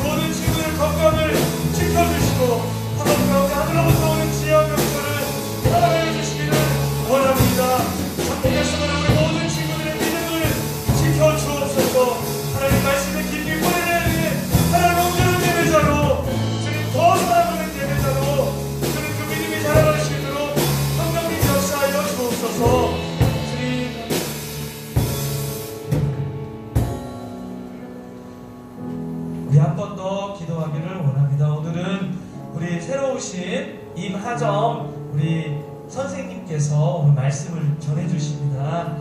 모든 친구들 건강을 지켜주시고 하나님 가운데 하늘로부터 오는 지혜와 명철을 사랑해 주시기를 원합니다. 참되겠으면 우리 모든 친구들의 믿음을 지켜주옵소서. 하나님 말씀에 깊이 뿌리내는 하나님 온전한 예배자로 주님 더 사랑하는 예배자로 주님 그 믿음이 자라갈 수 있도록 성령님 역사하여 주옵소서. 주님 우리 한 번 더 기도하기를 원합니다. 오늘은 우리 새로 오신 임하정 우리 선생님께서 오늘 말씀을 전해주십니다.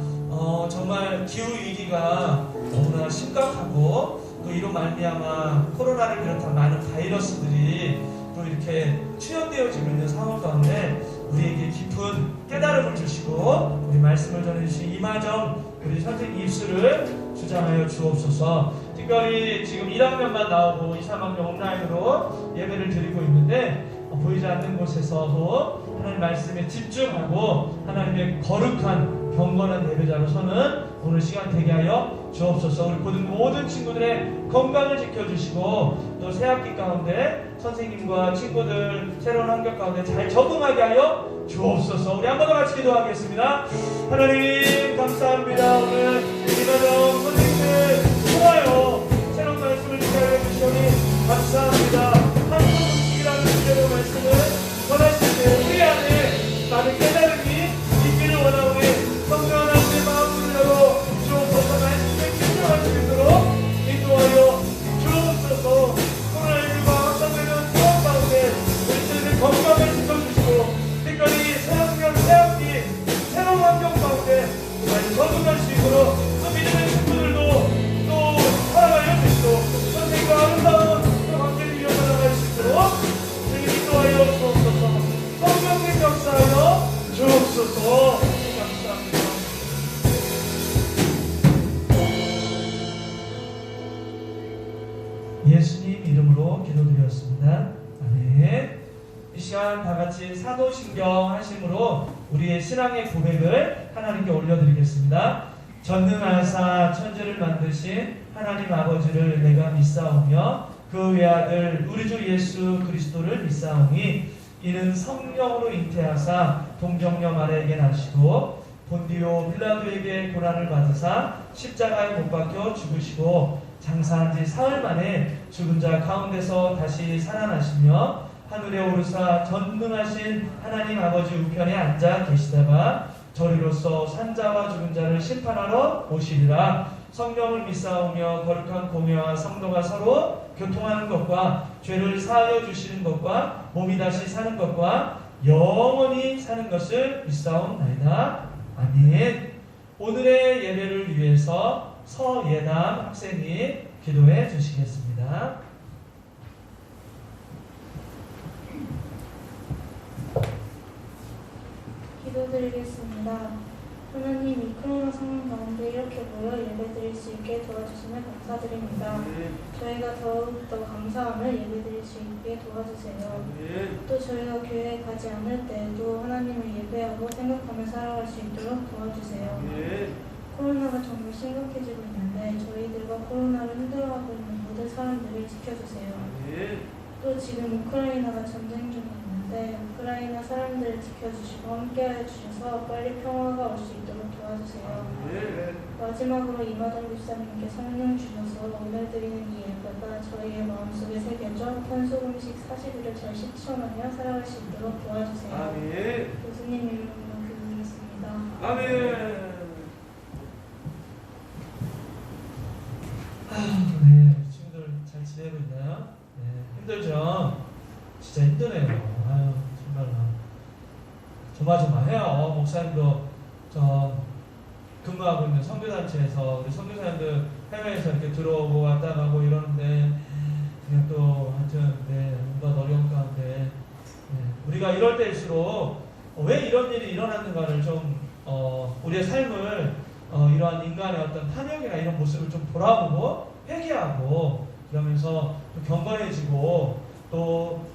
정말 기후 위기가 너무나 심각하고 또 이로 말미암아 코로나를 비롯한 많은 바이러스들이 또 이렇게 출현되어지고 있는 상황 가운데 우리에게 깊은 깨달음을 주시고 우리 말씀을 전해주신 임하정 우리 선생님 입술을 주장하여 주옵소서. 특별히 지금 1학년만 나오고 2, 3학년 온라인으로 예배를 드리고 있는데 보이지 않는 곳에서도 하나님 말씀에 집중하고 하나님의 거룩한 경건한 예배자로서는 오늘 시간 되게 하여 주옵소서. 우리 모든 친구들의 건강을 지켜주시고 또 새학기 가운데 선생님과 친구들 새로운 환경 가운데 잘 적응하게 하여 주옵소서. 우리 한 번 더 같이 기도하겠습니다. 하나님 감사합니다. 오늘 임하정 선생님들 좋아요. 새로운 말씀을 기다려 주시오니 감사합니다. 한국 음식이라는 주제로 말씀을 전하실 때 우리 안에 많은 깨달음이 있기를 원하오니 성령 하나님의 마음을 열어 주옵소서. 말씀에 집중할 수 있도록 인도하여 주옵소서. 코로나19가 확산되는 상황 가운데 우리 친구들 건강을 지켜주시고 특별히 새학기 새로운 환경 가운데 많이 적응할 수 있도록 또 믿음의 친구들도 또 살아갈 수 있도록 선생님과 아름다운 그 관계를 이어나갈 수 있도록 주님 인도하여 주옵소서. 성령님 역사하여 주옵소서. 감사합니다. 예수님 이름으로 기도드렸습니다. 아멘. 이 시간 다같이 사도신경 하심으로 우리의 신앙의 고백을 하나님께 올려드리겠습니다. 전능하사 천지를 만드신 하나님 아버지를 내가 믿사오며 그 외아들 우리 주 예수 그리스도를 믿사오니 이는 성령으로 잉태하사 동정녀 마리아에게 나시고 본디오 빌라도에게 고난을 받으사 십자가에 못 박혀 죽으시고 장사한 지 사흘 만에 죽은 자 가운데서 다시 살아나시며 하늘에 오르사 전능하신 하나님 아버지 우편에 앉아 계시다가 저리로서 산자와 죽은 자를 심판하러 오시리라. 성령을 믿사오며 거룩한 공회와 성도가 서로 교통하는 것과 죄를 사하여 주시는 것과 몸이 다시 사는 것과 영원히 사는 것을 믿사옵나이다. 아멘. 오늘의 예배를 위해서 서예남 학생이 기도해 주시겠습니다. 기도드리겠습니다. 하나님, 이 코로나 상황 가운데 이렇게 모여 예배드릴 수 있게 도와주시면 감사드립니다. 저희가 더욱더 감사함을 예배드릴 수 있게 도와주세요. 또 저희가 교회에 가지 않을 때에도 하나님을 예배하고 생각하며 살아갈 수 있도록 도와주세요. 코로나가 정말 심각해지고 있는데 저희들과 코로나를 힘들어하고 있는 모든 사람들을 지켜주세요. 또 지금 우크라이나가 전쟁 중에 있는데 우크라이나 사람들을 지켜주시고 함께하여 주셔서 빨리 평화가 올 수 있도록 도와주세요. 마지막으로 임하정 집사님께 성령 주셔서 오늘 드리는 이 예배가 저희의 마음속에 새겨져 탄수음식 40일을 잘 실천하며 살아갈 수 있도록 도와주세요. 아멘. 교수님 이름으로 기도드리겠습니다. 아멘. 네, 친구들 잘 지내고 있나요? 네, 힘들죠? 진짜 힘드네요. 아유, 정말로. 조마조마해요. 목사님도 저 근무하고 있는 선교단체에서 우리 선교사님들 해외에서 이렇게 들어오고 왔다 가고 이러는데 그냥 또 하여튼 네, 뭔가 어려운 가운데 네, 우리가 이럴 때일수록 왜 이런 일이 일어났는가를 좀 우리의 삶을 이러한 인간의 어떤 탐욕이나 이런 모습을 좀 돌아보고 회개하고 그러면서 좀 경건해지고 또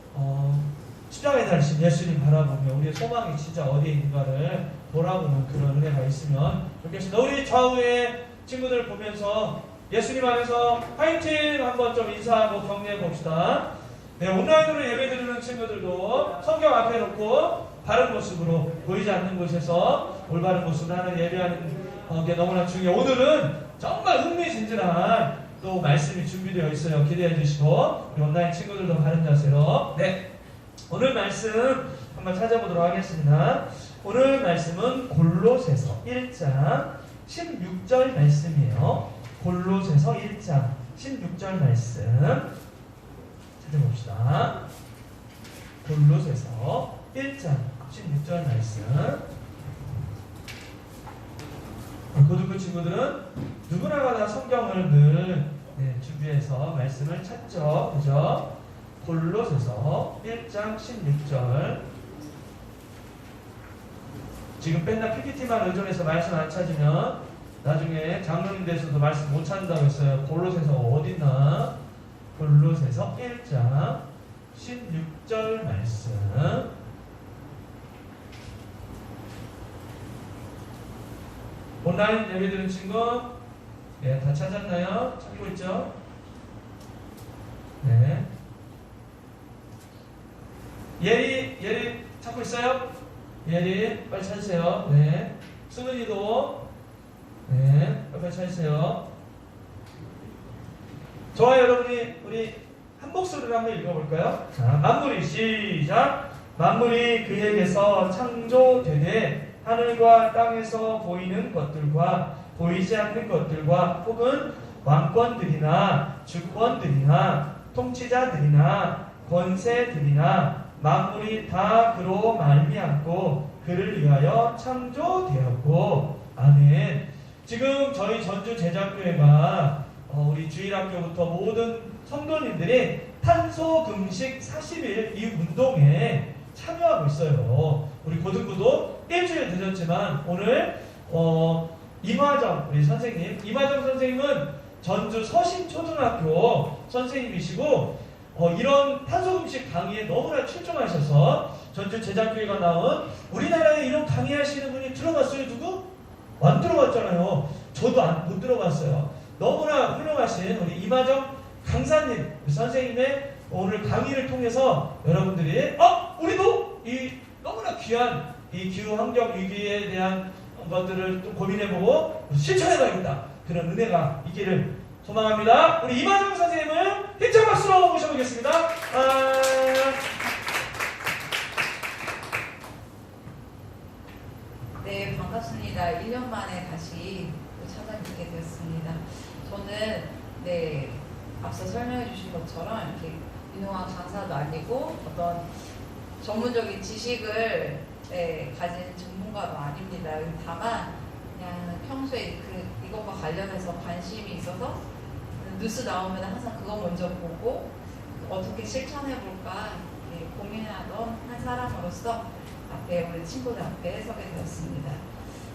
십자가에 달리신 예수님 바라보며 우리의 소망이 진짜 어디에 있는가를 돌아보는 그런 은혜가 있으면 좋겠습니다. 우리 좌우의 친구들 보면서 우리 성도님들 좀 기도해 주시기 바랍니다. 네, 우리 예수님 안에서 화이팅! 한번 좀 인사하고 격려해 봅시다. 네, 온라인으로 예배드리는 친구들도 성경 앞에 놓고 바른 모습으로 보이지 않는 곳에서 올바른 모습으로 하는 예배하는 게 너무나 중요해요. 오늘은 정말 흥미진진한 또 말씀이 준비되어 있어요. 기대해 주시고 우리 온라인 친구들도 바른 자세로. 네, 오늘 말씀 한번 찾아보도록 하겠습니다. 오늘 말씀은 골로새서 1장 16절 말씀이에요. 골로새서 1장 16절 말씀 찾아봅시다. 골로새서 1장 16절 말씀. 고등부 친구들은 누구나가 다 성경을 늘 준비해서 말씀을 찾죠. 그죠? 골로새서 1장 16절. 지금 맨날 PPT만 의존해서 말씀 안 찾으면 나중에 장로님 돼서도 말씀 못 찾는다고 했어요. 골로새서 어딨나? 골로새서 1장 16절 말씀. 온라인 예배드리는 친구, 네, 다 찾았나요? 찾고 있죠? 네. 예리 찾고 있어요? 예리 빨리 찾으세요. 네. 수근이도 네, 빨리 찾으세요. 저와 여러분이 우리 한 목소리로 한번 읽어볼까요? 자, 만물이 시작. 만물이 그에게서 창조되되 하늘과 땅에서 보이는 것들과 보이지 않는 것들과 혹은 왕권들이나 주권들이나 통치자들이나 권세들이나 만물이 다 그로 말미암고 그를 위하여 창조되었고. 아멘. 지금 저희 전주 제자교회가 우리 주일학교부터 모든 성도님들이 탄소 금식 40일 이 운동에 참여하고 있어요. 우리 고등부도 일주일 늦었지만 오늘 임화정 우리 선생님, 임화정 선생님은 전주 서신초등학교 선생님이시고 이런 탄소금식 강의에 너무나 출중하셔서 전주 제자교회가 나온 우리나라에 이런 강의하시는 분이 들어봤어요? 누구? 안 들어봤잖아요. 저도 못 들어봤어요. 너무나 훌륭하신 우리 임화정 강사님 우리 선생님의 오늘 강의를 통해서 여러분들이 우리도 이 너무나 귀한 이 기후 환경 위기에 대한 것들을 또 고민해보고 실천해봐야겠다. 그런 은혜가 있기를 소망합니다. 우리 임화정 선생님을 힘찬 박수로 모셔보겠습니다. 네, 반갑습니다. 1년 만에 다시 찾아뵙게 되었습니다. 저는 앞서 설명해 주신 것처럼 이렇게 유능한 강사도 아니고 어떤 전문적인 지식을 가진 전문가도 아닙니다. 다만 그냥 평소에 이것과 관련해서 관심이 있어서 뉴스 나오면 항상 그거 먼저 보고 어떻게 실천해 볼까 고민하던 한 사람으로서 앞에 우리 친구들 앞에 서게 되었습니다.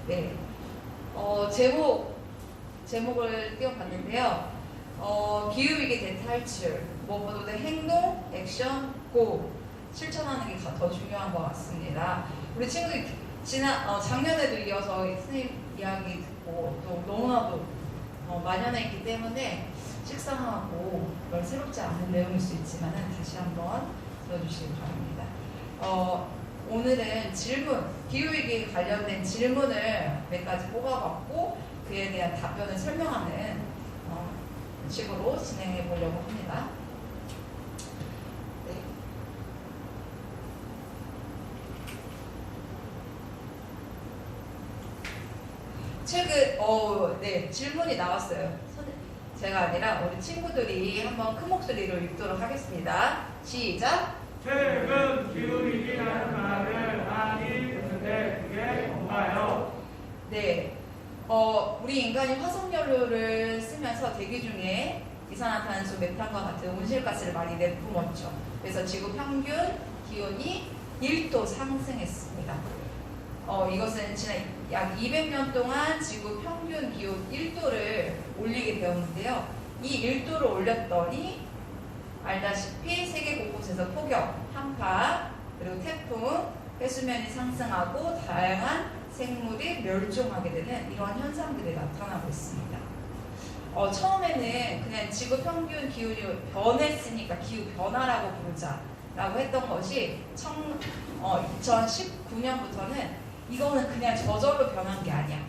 네, 제목을 띄워봤는데요. 기후위기 대탈출, 무엇보다 행동, 액션, 고 실천하는 게 더 중요한 것 같습니다. 우리 친구들이 작년에도 이어서 선생님 이야기 듣고 또 너무나도 만연해 있기 때문에 식상하고 별 새롭지 않은 내용일 수 있지만 다시 한번 들어주시기 바랍니다. 오늘은 기후위기 관련된 질문을 몇 가지 뽑아봤고 그에 대한 답변을 설명하는 식으로 진행해 보려고 합니다. 네. 최근 질문이 나왔어요. 제가 아니라 우리 친구들이 한번 큰 목소리로 읽도록 하겠습니다. 시작. 최근 기후위기라는 말을 많이 듣는데 그게 뭔가요? 네. 우리 인간이 화석연료를 쓰면서 대기 중에 이산화탄소, 메탄과 같은 온실가스를 많이 내뿜었죠. 그래서 지구 평균 기온이 1도 상승했습니다. 이것은 지난 약 200년 동안 지구 평균 기온 1도를 올리게 되었는데요. 이 1도를 올렸더니 알다시피 세계 곳곳에서 폭염, 한파, 그리고 태풍, 해수면이 상승하고 다양한 생물이 멸종하게 되는 이러한 현상들이 나타나고 있습니다. 처음에는 그냥 지구 평균 기온이 변했으니까 기후 변화라고 부르자라고 했던 것이 2019년부터는 이거는 그냥 저절로 변한 게 아니야.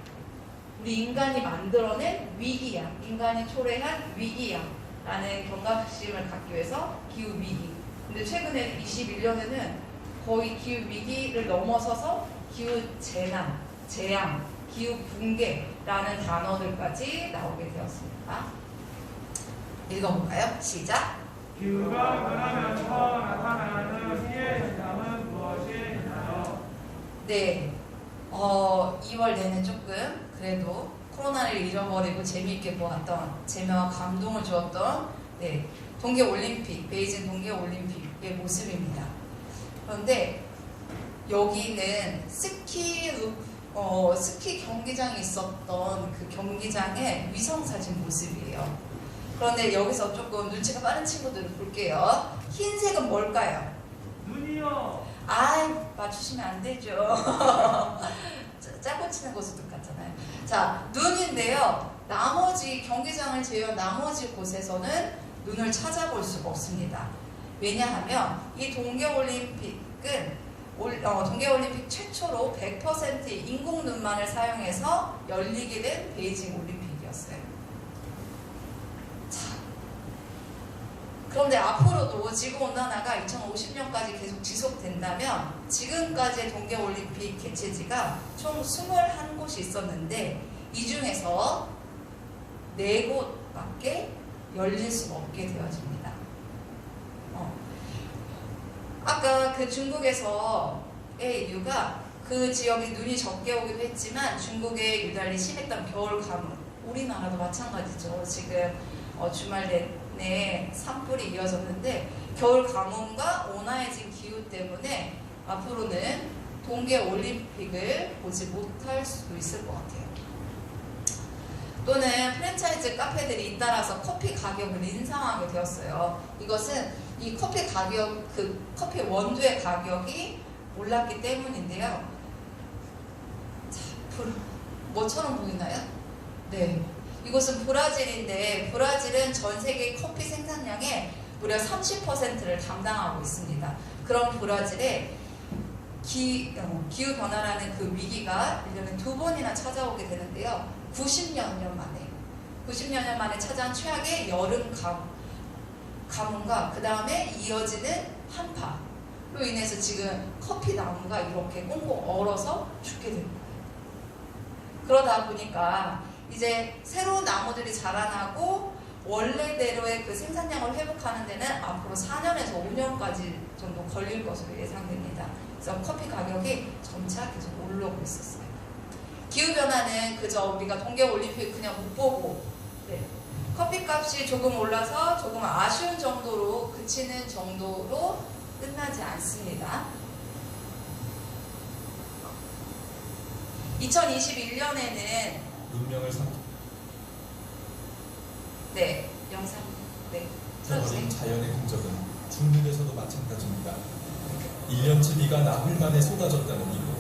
우리 인간이 만들어낸 위기야. 인간이 초래한 위기야. 라는 경각심을 갖기 위해서 기후 위기. 근데 최근에 21년에는 거의 기후 위기를 넘어서서 기후 재난, 재앙, 기후 붕괴라는 단어들까지 나오게 되었습니다. 읽어볼까요? 시작. 기후가 변하면서 나타나는 피해 현상은 무엇이나요? 네, 2월 내내 조금 그래도 코로나를 잃어버리고 재미있게 보았던, 재미와 감동을 주었던 동계올림픽, 베이징 동계올림픽의 모습입니다. 그런데 여기는 스키 경기장이 있었던 그 경기장의 위성사진 모습이에요. 그런데 여기서 조금 눈치가 빠른 친구들을 볼게요. 흰색은 뭘까요? 눈이요. 맞추시면 안 되죠. 짜고 치는 곳도 같잖아요. 자, 눈인데요. 나머지 경기장을 제외한 나머지 곳에서는 눈을 찾아볼 수가 없습니다. 왜냐하면 이 동계올림픽은 동계올림픽 최초로 100%의 인공 눈만을 사용해서 열리게 된 베이징 올림픽이었어요. 자, 그런데 앞으로도 지구온난화가 2050년까지 계속 지속된다면 지금까지의 동계올림픽 개최지가 총 21곳이 있었는데 이 중에서 4곳밖에 열릴 수가 없게 되어집니다. 아까 그 중국에서의 이유가 그 지역이 눈이 적게 오기도 했지만 중국에 유달리 심했던 겨울 가뭄, 우리나라도 마찬가지죠. 지금 주말 내내 산불이 이어졌는데 겨울 가뭄과 온화해진 기후 때문에 앞으로는 동계올림픽을 보지 못할 수도 있을 것 같아요. 또는 프랜차이즈 카페들이 잇따라서 커피 가격을 인상하게 되었어요. 이것은 이 커피 가격, 그 커피 원두의 가격이 올랐기 때문인데요. 자, 뭐처럼 보이나요? 네. 이곳은 브라질인데 브라질은 전 세계 커피 생산량의 무려 30%를 담당하고 있습니다. 그런 브라질에 기후 변화라는 그 위기가 1년에 2번이나 찾아오게 되는데요. 90년 만에 찾아온 최악의 여름 가뭄과 그 다음에 이어지는 한파로 인해서 지금 커피 나무가 이렇게 꽁꽁 얼어서 죽게 됩니다. 그러다 보니까 이제 새로운 나무들이 자라나고 원래대로의 그 생산량을 회복하는 데는 앞으로 4년에서 5년까지 정도 걸릴 것으로 예상됩니다. 그래서 커피 가격이 점차 계속 올라오고 있었어요. 기후변화는 그저 우리가 동계올림픽 그냥 못 보고 커피값이 조금 올라서 조금 아쉬운 정도로 그치는 정도로 끝나지 않습니다. 2021년에는 문명을 영상 삼켜버린 자연의 흔적은 중국에서도 마찬가지입니다. 1년치 비가 나흘 만에 쏟아졌다는 이유.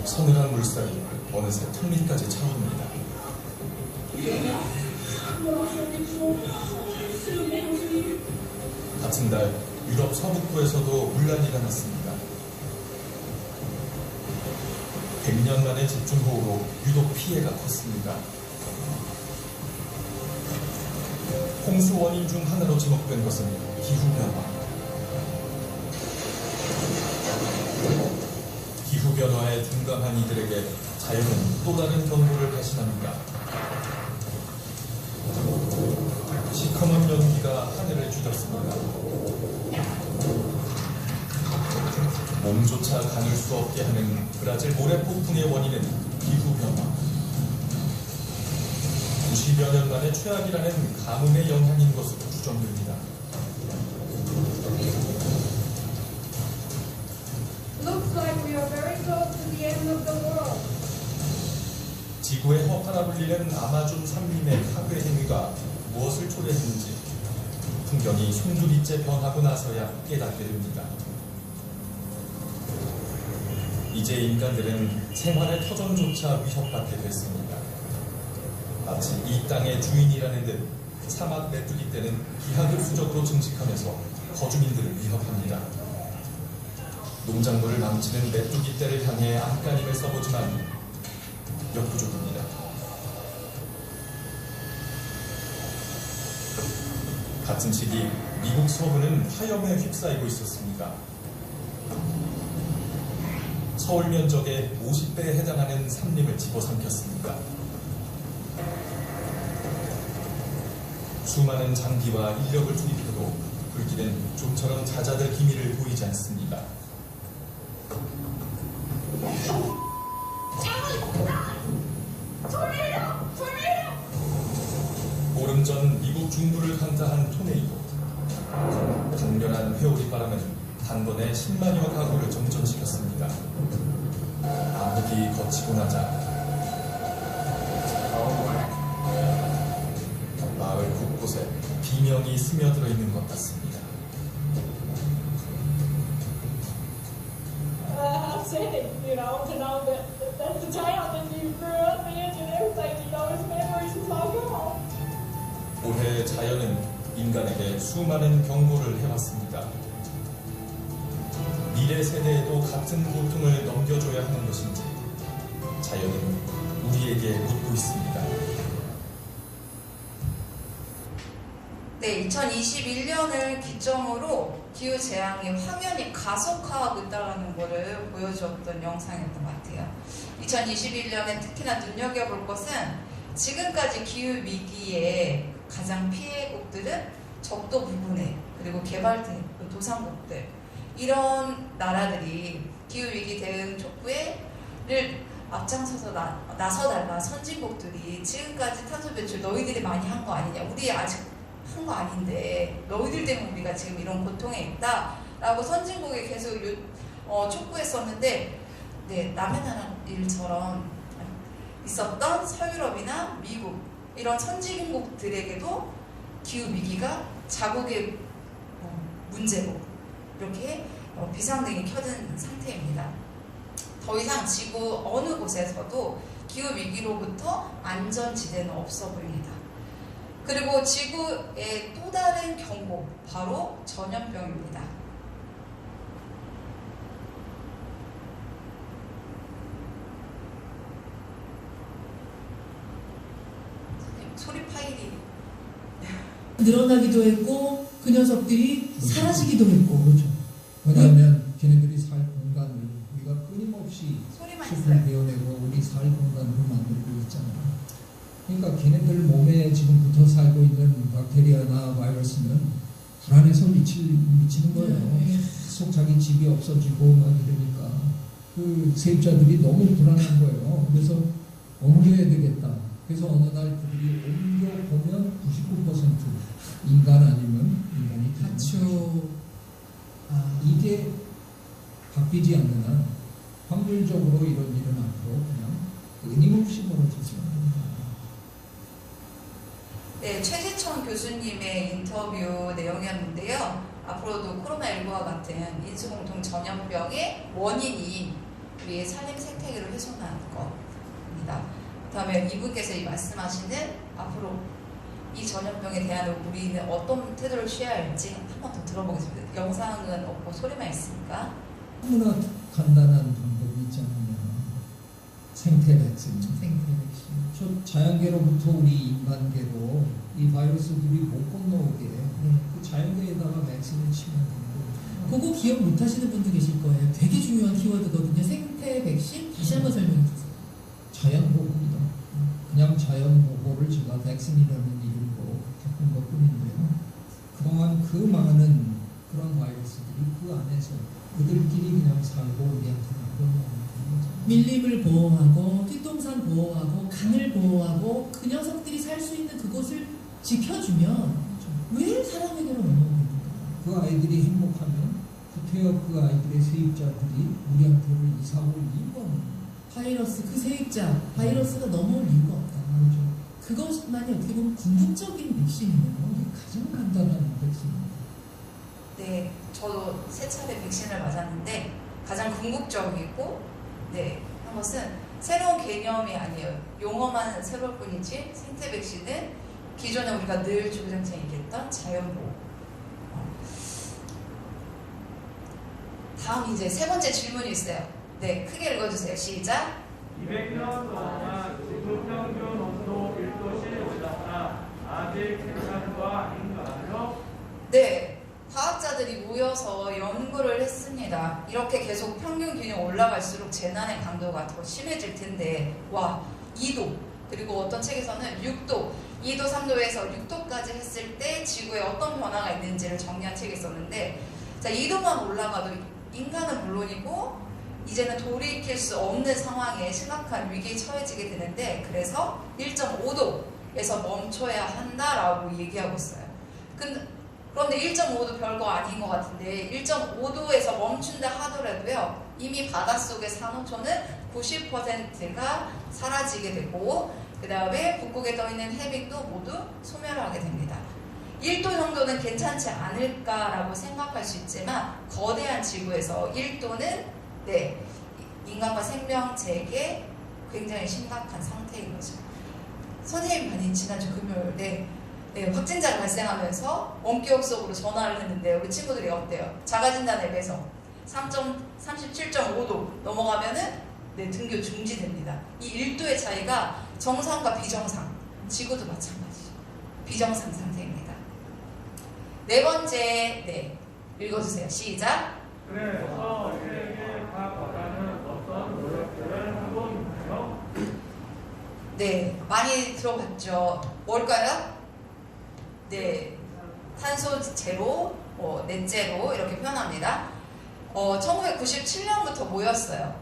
서늘한 물살이 어느새 턱밑까지 차오릅니다. 같은 달 유럽 서북부에서도 물난리가 났습니다. 100년 만의 집중호우로 유독 피해가 컸습니다. 홍수 원인 중 하나로 지목된 것은 기후변화. 기후변화에 둔감한 이들에게 자연은 또 다른 경고를 발신합니다. 시커먼 연기가 하늘을 뒤덮습니다. 몸조차 가눌 수 없게 하는 브라질 모래폭풍의 원인은 기후변화. 90여 년 만에 최악이라는 가뭄의 영향인 것으로 추정됩니다. Looks like we are very close to the end of the world. 지구의 허파라 불리는 아마존 산림의 파괴 행위가 무엇을 초래했는지 풍경이 송두리째 변하고 나서야 깨닫게 됩니다. 이제 인간들은 생활의 터전조차 위협받게 됐습니다. 마치 이 땅의 주인이라는 듯 사막 메뚜기 떼는 기하급수적으로 증식하면서 거주민들을 위협합니다. 농작물을 망치는 메뚜기 떼를 향해 안간힘을 써보지만 역부족입니다. 같은 시기 미국 서부는 화염에 휩싸이고 있었습니다. 서울 면적의 50배에 해당하는 산림을 집어삼켰습니다. 수많은 장비와 인력을 투입해도 불길은 좀처럼 잦아들 기미를 보이지 않습니다. 보름 전 미국 중부를 강타한 토네이도. 강렬한 회오리 바람은 단번에 10만여 가구를 정전시켰습니다. 암흑이 거치고 나자 마을 곳곳에 비명이 스며들어 있는 것 같습니다. I've said it, to know that the town that you grew up in and everything, those memories is all gone. 올해 자연은 인간에게 수많은 경고를 해왔습니다. 미래 세대에도 같은 고통을 넘겨줘야 하는 것인지 자연은 우리에게 묻고 있습니다. 네, 2021년을 기점으로 기후재앙이 확연히 가속화하고 있다는 것을 보여주었던 영상이었던 것 같아요. 2021년에 특히나 눈여겨볼 것은 지금까지 기후위기의 가장 피해국들은 적도 부분에 그리고 개발된 도상국들 이런 나라들이 기후위기 대응 촉구를 앞장서서 나서달라 선진국들이 지금까지 탄소 배출 너희들이 많이 한 거 아니냐 우리 아직 한 거 아닌데 너희들 때문에 우리가 지금 이런 고통에 있다 라고 선진국에 계속 촉구했었는데 네, 남의 나라 일처럼 있었던 서유럽이나 미국 이런 선진국들에게도 기후위기가 자국의 문제로 이렇게 비상등이 켜진 상태입니다. 더 이상 지구 어느 곳에서도 기후위기로부터 안전지대는 없어 보입니다. 그리고 지구의 또 다른 경고, 바로 전염병입니다. 소리 파일이 늘어나기도 했고 그 녀석들이 사라지기도 했고 그렇죠. 왜냐하면 걔네들이 살 공간을 우리가 끊임없이 소리만 숲을 있어요. 베어내고 우리 살 공간으로 만들고 있잖아요. 그러니까 걔네들 몸에 지금 붙어 살고 있는 박테리아나 바이러스는 불안해서 미치는 거예요. 계속 자기 집이 없어지고 막 이러니까 그 세입자들이 너무 불안한 거예요. 그래서 옮겨야 되겠다. 그래서 어느 날 그들이 옮겨보면 99% 인간 아니면 인간이 되는 가축 이게 바뀌지 않는 한 확률적으로 이런 일은 앞으로 그냥 끊임없이 벌어지지 않는다. 네, 최재천 교수님의 인터뷰 내용이었는데요. 앞으로도 코로나19와 같은 인수공통 전염병의 원인이 우리의 산림 생태계를 훼손하는 겁니다. 그다음에 이분께서 말씀하시는 앞으로 이 전염병에 대한 우리는 어떤 태도를 취해야 할지 한 번 더 들어보겠습니다. 영상은 없고 소리만 있으니까. 너무나 간단한 방법이 있잖아요. 생태 백신. 저 자연계로부터 우리 인간계로 이 바이러스들이 못 건너오게 그 자연계에다가 백신을 치면 되는 거예요. 그거 기억 못 하시는 분도 계실 거예요. 되게 중요한 키워드거든요. 생태 백신 다시 한번 설명해 주세요. 자연보호입니다. 그냥 자연보호를 제가 백신이라는 이름으로 바꾼 것 뿐인데요. 그동안 그 많은 그런 바이러스들이 그 안에서 그들끼리 그냥 살고 우리한테는 그런 거죠. 밀림을 보호하고 뒷동산 보호하고 강을 보호하고 그 녀석들이 살 수 있는 그곳을 지켜주면 왜 사람에게로 넘어옵니까? 그 아이들이 행복하면 구태여 그 아이들의 세입자들이 우리한테를 이사 올 이유가 없는 거예요. 바이러스 그 세입자 바이러스가 넘어올 이유가 없다. 그것만이 어떻게 보면 궁극적인 백신이네요. 이게 가장 간단한 백신입니다. 네, 저도 3차례 백신을 맞았는데 가장 궁극적이고 네, 한 것은 새로운 개념이 아니에요. 용어만 새로울 뿐이지 생태 백신은 기존에 우리가 늘 주구장창 얘기했던 자연보호. 다음 이제 세 번째 질문이 있어요. 네, 크게 읽어주세요. 시작. 200년 동안 지구 평균 온도 1도씩 올랐다. 아직 생산과 아닌가요? 네, 과학자들이 모여서 연구를 했습니다. 이렇게 계속 평균 기온이 올라갈수록 재난의 강도가 더 심해질 텐데, 와, 2도, 그리고 어떤 책에서는 6도, 2도, 3도에서 6도까지 했을 때 지구에 어떤 변화가 있는지를 정리한 책이 있었는데, 자, 2도만 올라가도 인간은 물론이고 이제는 돌이킬 수 없는 상황에 심각한 위기에 처해지게 되는데, 그래서 1.5도에서 멈춰야 한다라고 얘기하고 있어요. 그런데 1.5도 별거 아닌 것 같은데 1.5도에서 멈춘다 하더라도요, 이미 바닷속의 산호초는 90%가 사라지게 되고, 그 다음에 북극에 떠있는 해빙도 모두 소멸하게 됩니다. 1도 정도는 괜찮지 않을까라고 생각할 수 있지만 거대한 지구에서 1도는 네, 인간과 생명체에게 굉장히 심각한 상태인 거죠. 선생님만이 지난주 금요일에 확진자가 발생하면서 원기옥 속으로 전화를 했는데 우리 친구들이 어때요? 자가진단 앱에서 37.5도 넘어가면은 네, 등교 중지됩니다. 이 1도의 차이가 정상과 비정상, 지구도 마찬가지 비정상 상태입니다. 네 번째, 네, 읽어주세요. 시작. 그래서 세계 각 나라는 어떤 노력들을 하고 있나요? 네, 많이 들어봤죠. 뭘까요? 네, 탄소 제로, 넷제로 이렇게 표현합니다. 1997년부터 모였어요.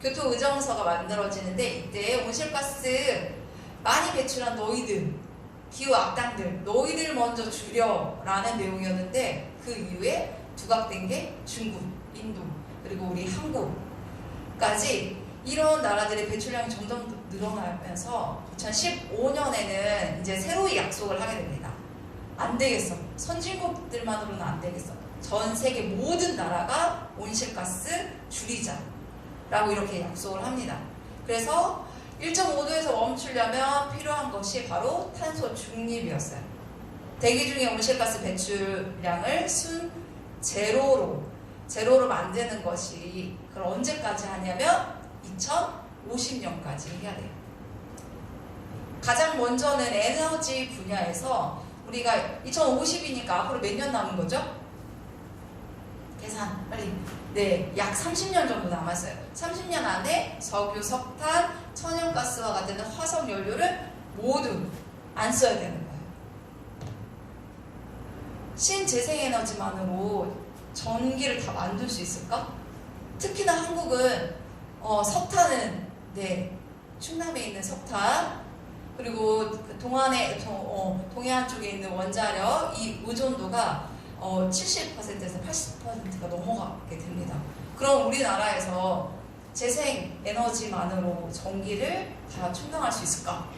교토의정서가 만들어지는데 이때 온실가스 많이 배출한 너희들, 기후 악당들, 너희들 먼저 줄여라는 내용이었는데, 그 이후에 두각된 게 중국, 인도, 그리고 우리 한국까지 이런 나라들의 배출량이 점점 늘어나면서 2015년에는 이제 새로이 약속을 하게 됩니다. 안 되겠어. 선진국들만으로는 안 되겠어. 전 세계 모든 나라가 온실가스 줄이자라고 이렇게 약속을 합니다. 그래서 1.5도에서 멈추려면 필요한 것이 바로 탄소 중립이었어요. 대기 중의 온실가스 배출량을 순 제로로 만드는 것이, 그럼 언제까지 하냐면 2050년까지 해야 돼요. 가장 먼저는 에너지 분야에서 우리가 2050이니까 앞으로 몇 년 남은 거죠? 계산 빨리. 네, 약 30년 정도 남았어요. 30년 안에 석유, 석탄, 천연가스와 같은 화석 연료를 모두 안 써야 되는 거예요. 신재생에너지만으로 전기를 다 만들 수 있을까? 특히나 한국은 석탄은 네, 충남에 있는 석탄, 그리고 동해안 쪽에 있는 원자력, 이 의존도가 70%에서 80%가 넘어가게 됩니다. 그럼 우리나라에서 재생 에너지만으로 전기를 다 충당할 수 있을까?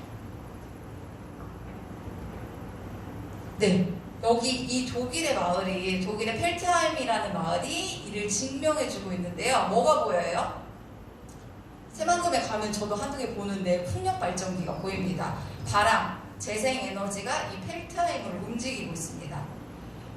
네, 여기 이 독일의 마을이, 독일의 펠트하임이라는 마을이 이를 증명해주고 있는데요. 뭐가 보여요? 새만금에 가면 저도 한두 개 보는데 풍력 발전기가 보입니다. 바람, 재생에너지가 이 펠트하임을 움직이고 있습니다.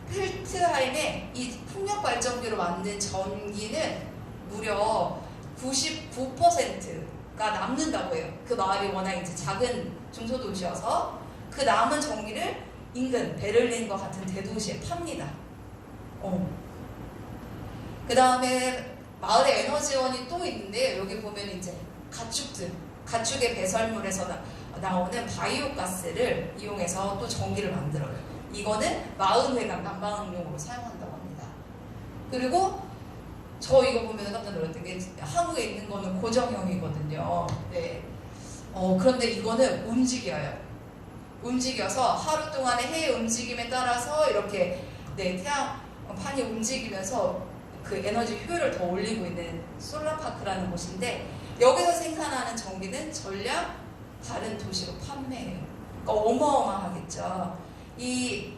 펠트하임의 이 풍력 발전기로 만든 전기는 무려 99%가 남는다고 해요. 그 마을이 워낙 이제 작은 중소도시여서 그 남은 전기를 인근 베를린과 같은 대도시에 팝니다. 그 다음에 마을에 에너지원이 또 있는데, 여기 보면 이제 가축의 배설물에서 나오는 바이오가스를 이용해서 또 전기를 만들어요. 이거는 마을회관 난방용으로 사용한다고 합니다. 그리고 저 이거 보면 깜짝 놀랐던 게, 한국에 있는 거는 고정형이거든요. 네. 그런데 이거는 움직여서 하루 동안의 해의 움직임에 따라서 이렇게 네, 태양판이 움직이면서 그 에너지 효율을 더 올리고 있는 솔라파크라는 곳인데, 여기서 생산하는 전기는 전량 다른 도시로 판매해요. 그러니까 어마어마하겠죠. 이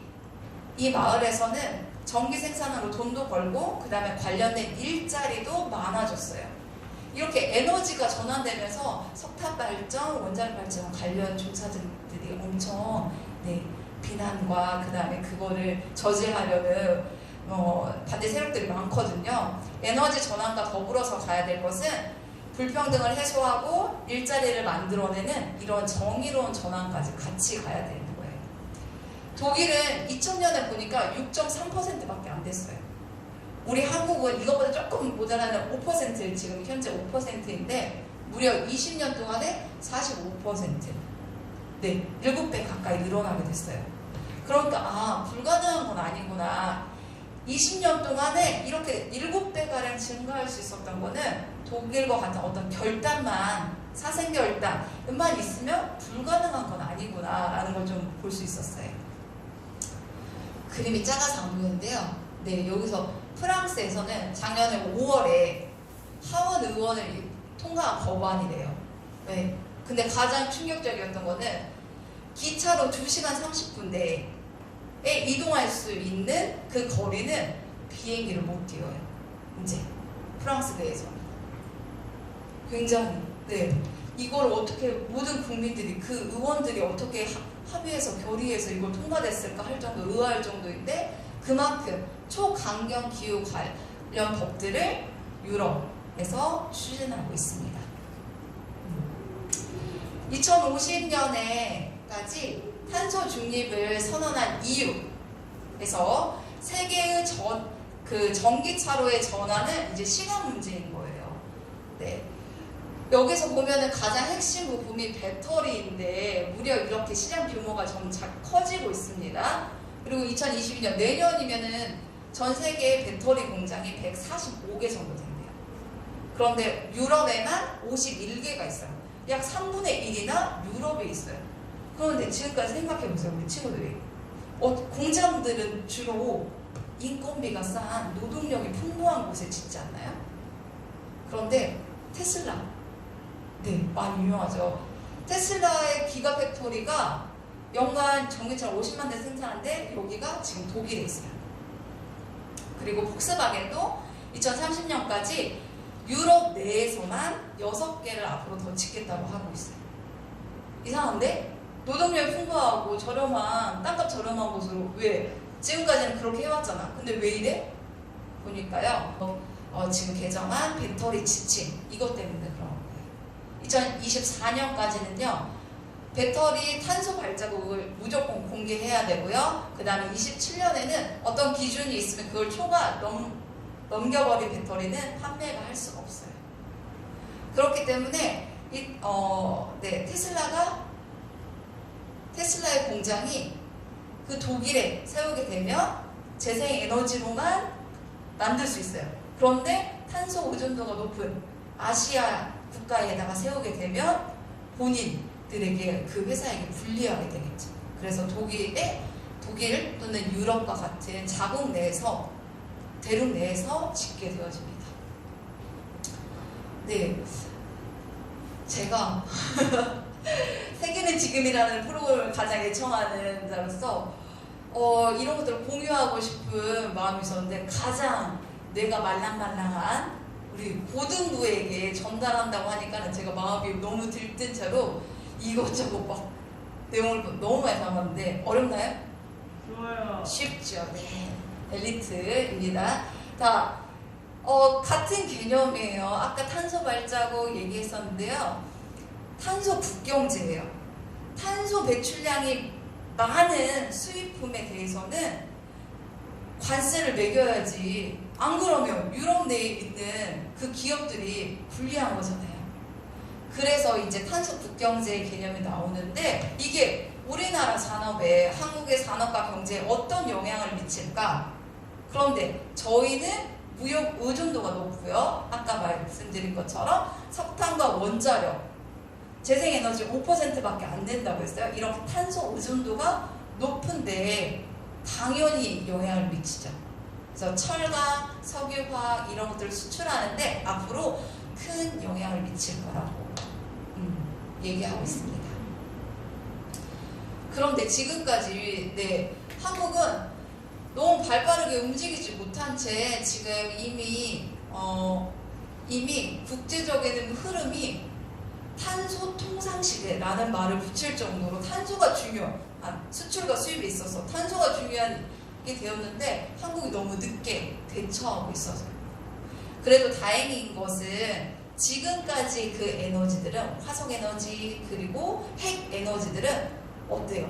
마을에서는 전기 생산으로 돈도 벌고 그 다음에 관련된 일자리도 많아졌어요. 이렇게 에너지가 전환되면서 석탄 발전, 원자력 발전 관련 조사들이 엄청 비난과 그 다음에 그거를 저지하려는 반대 세력들이 많거든요. 에너지 전환과 더불어서 가야 될 것은 불평등을 해소하고 일자리를 만들어내는 이런 정의로운 전환까지 같이 가야 되는 거예요. 독일은 2000년에 보니까 6.3%밖에 안 됐어요. 우리 한국은 이것보다 조금 모자라는 5%, 지금 현재 5%인데 무려 20년 동안에 45%. 네, 7배 가까이 늘어나게 됐어요. 그러니까 불가능한 건 아니구나. 20년 동안에 이렇게 7배가량 증가할 수 있었던 거는 독일과 같은 어떤 결단만, 사생결단만 있으면 불가능한 건 아니구나 라는 걸 좀 볼 수 있었어요. 그림이 작아서 안 보이는데요. 네, 여기서 프랑스에서는 작년에 5월에 하원 의원을 통과한 법안이래요. 네. 근데 가장 충격적이었던 거는 기차로 2시간 30분 내에 이동할 수 있는 그 거리는 비행기를 못 뛰어요. 이제 프랑스 내에서 굉장히 이걸 어떻게 모든 국민들이 그 의원들이 어떻게 합의해서 결의해서 이걸 통과됐을까 할 정도 의아할 정도인데 그만큼 초강경 기후 관련 법들을 유럽에서 추진하고 있습니다. 2050년에까지 탄소 중립을 선언한 이유에서 세계의 전기차로의 전환은 이제 시간 문제인 거예요. 네. 여기서 보면은 가장 핵심 부품이 배터리인데 무려 이렇게 시장 규모가 점차 커지고 있습니다. 그리고 2022년 내년이면은 전 세계 배터리 공장이 145개 정도 된대요. 그런데 유럽에만 51개가 있어요. 약 3분의 1이나 유럽에 있어요. 그런데 지금까지 생각해보세요. 우리 친구들이 공장들은 주로 인건비가 싼 노동력이 풍부한 곳에 짓지 않나요? 그런데 테슬라 많이 유명하죠. 테슬라의 기가팩토리가 연간 전기차를 50만 대 생산하는데 여기가 지금 독일에 있어요. 그리고 폭스바겐도 2030년까지 유럽 내에서만 6개를 앞으로 더 짓겠다고 하고 있어요. 이상한데? 노동력이 풍부하고 저렴한, 땅값 저렴한 곳으로 왜? 지금까지는 그렇게 해왔잖아. 근데 왜 이래? 보니까요. 지금 개정한 배터리 지침 이것 때문에 그런 거예요. 2024년까지는요. 배터리 탄소 발자국을 무조건 공개해야 되고요. 그 다음에 27년에는 어떤 기준이 있으면 그걸 넘겨버린 배터리는 판매가 할 수가 없어요. 그렇기 때문에 테슬라의 공장이 그 독일에 세우게 되면 재생에너지로만 만들 수 있어요. 그런데 탄소 의존도가 높은 아시아 국가에다가 세우게 되면 본인들에게 그 회사에게 불리하게 되겠죠. 그래서 독일 또는 유럽과 같은 자국 내에서 대륙 내에서 짓게 되어집니다. 네, 제가 세계는 지금이라는 프로그램을 가장 애청하는 자로서 이런 것들을 공유하고 싶은 마음이 있었는데 가장 내가 말랑말랑한 우리 고등부에게 전달한다고 하니까 제가 마음이 너무 들뜬 채로 이것저것 막 내용을 너무 많이 담았는데 어렵나요? 좋아요. 쉽죠. 네. 엘리트입니다. 다 같은 개념이에요. 아까 탄소 발자국 얘기했었는데요. 탄소 국경제예요. 탄소 배출량이 많은 수입품에 대해서는 관세를 매겨야지. 안 그러면 유럽 내에 있는 그 기업들이 불리한 거잖아요. 그래서 이제 탄소 국경제 개념이 나오는데 이게 우리나라 산업에, 한국의 산업과 경제에 어떤 영향을 미칠까? 그런데 저희는 무역 의존도가 높고요. 아까 말씀드린 것처럼 석탄과 원자력, 재생에너지 5%밖에 안 된다고 했어요. 이렇게 탄소 의존도가 높은데 당연히 영향을 미치죠. 그래서 철강, 석유화학 이런 것들을 수출하는데 앞으로 큰 영향을 미칠 거라고 얘기하고 있습니다. 그런데 지금까지 한국은 너무 발빠르게 움직이지 못한 채 지금 이미 이미 국제적인 흐름이 탄소 통상 시대라는 말을 붙일 정도로 탄소가 중요한 수출과 수입에 있어서 탄소가 중요한 게 되었는데 한국이 너무 늦게 대처하고 있어서 그래도 다행인 것은 지금까지 그 에너지들은 화석에너지 그리고 핵에너지들은 어때요?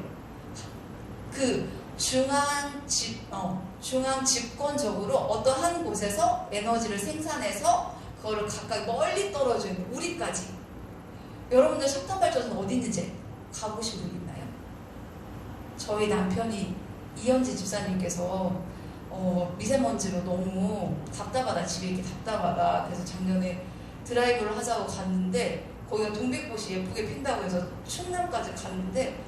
그 중앙 집권적으로 어떠한 곳에서 에너지를 생산해서 그거를 가까이 멀리 떨어져 있는 우리까지 여러분들 석탄발전소 어디 있는지 가보신 분 있나요? 저희 남편이 이현지 집사님께서 미세먼지로 너무 답답하다 집에 있기 답답하다 그래서 작년에 드라이브를 하자고 갔는데 거기가 동백꽃이 예쁘게 핀다고 해서 충남까지 갔는데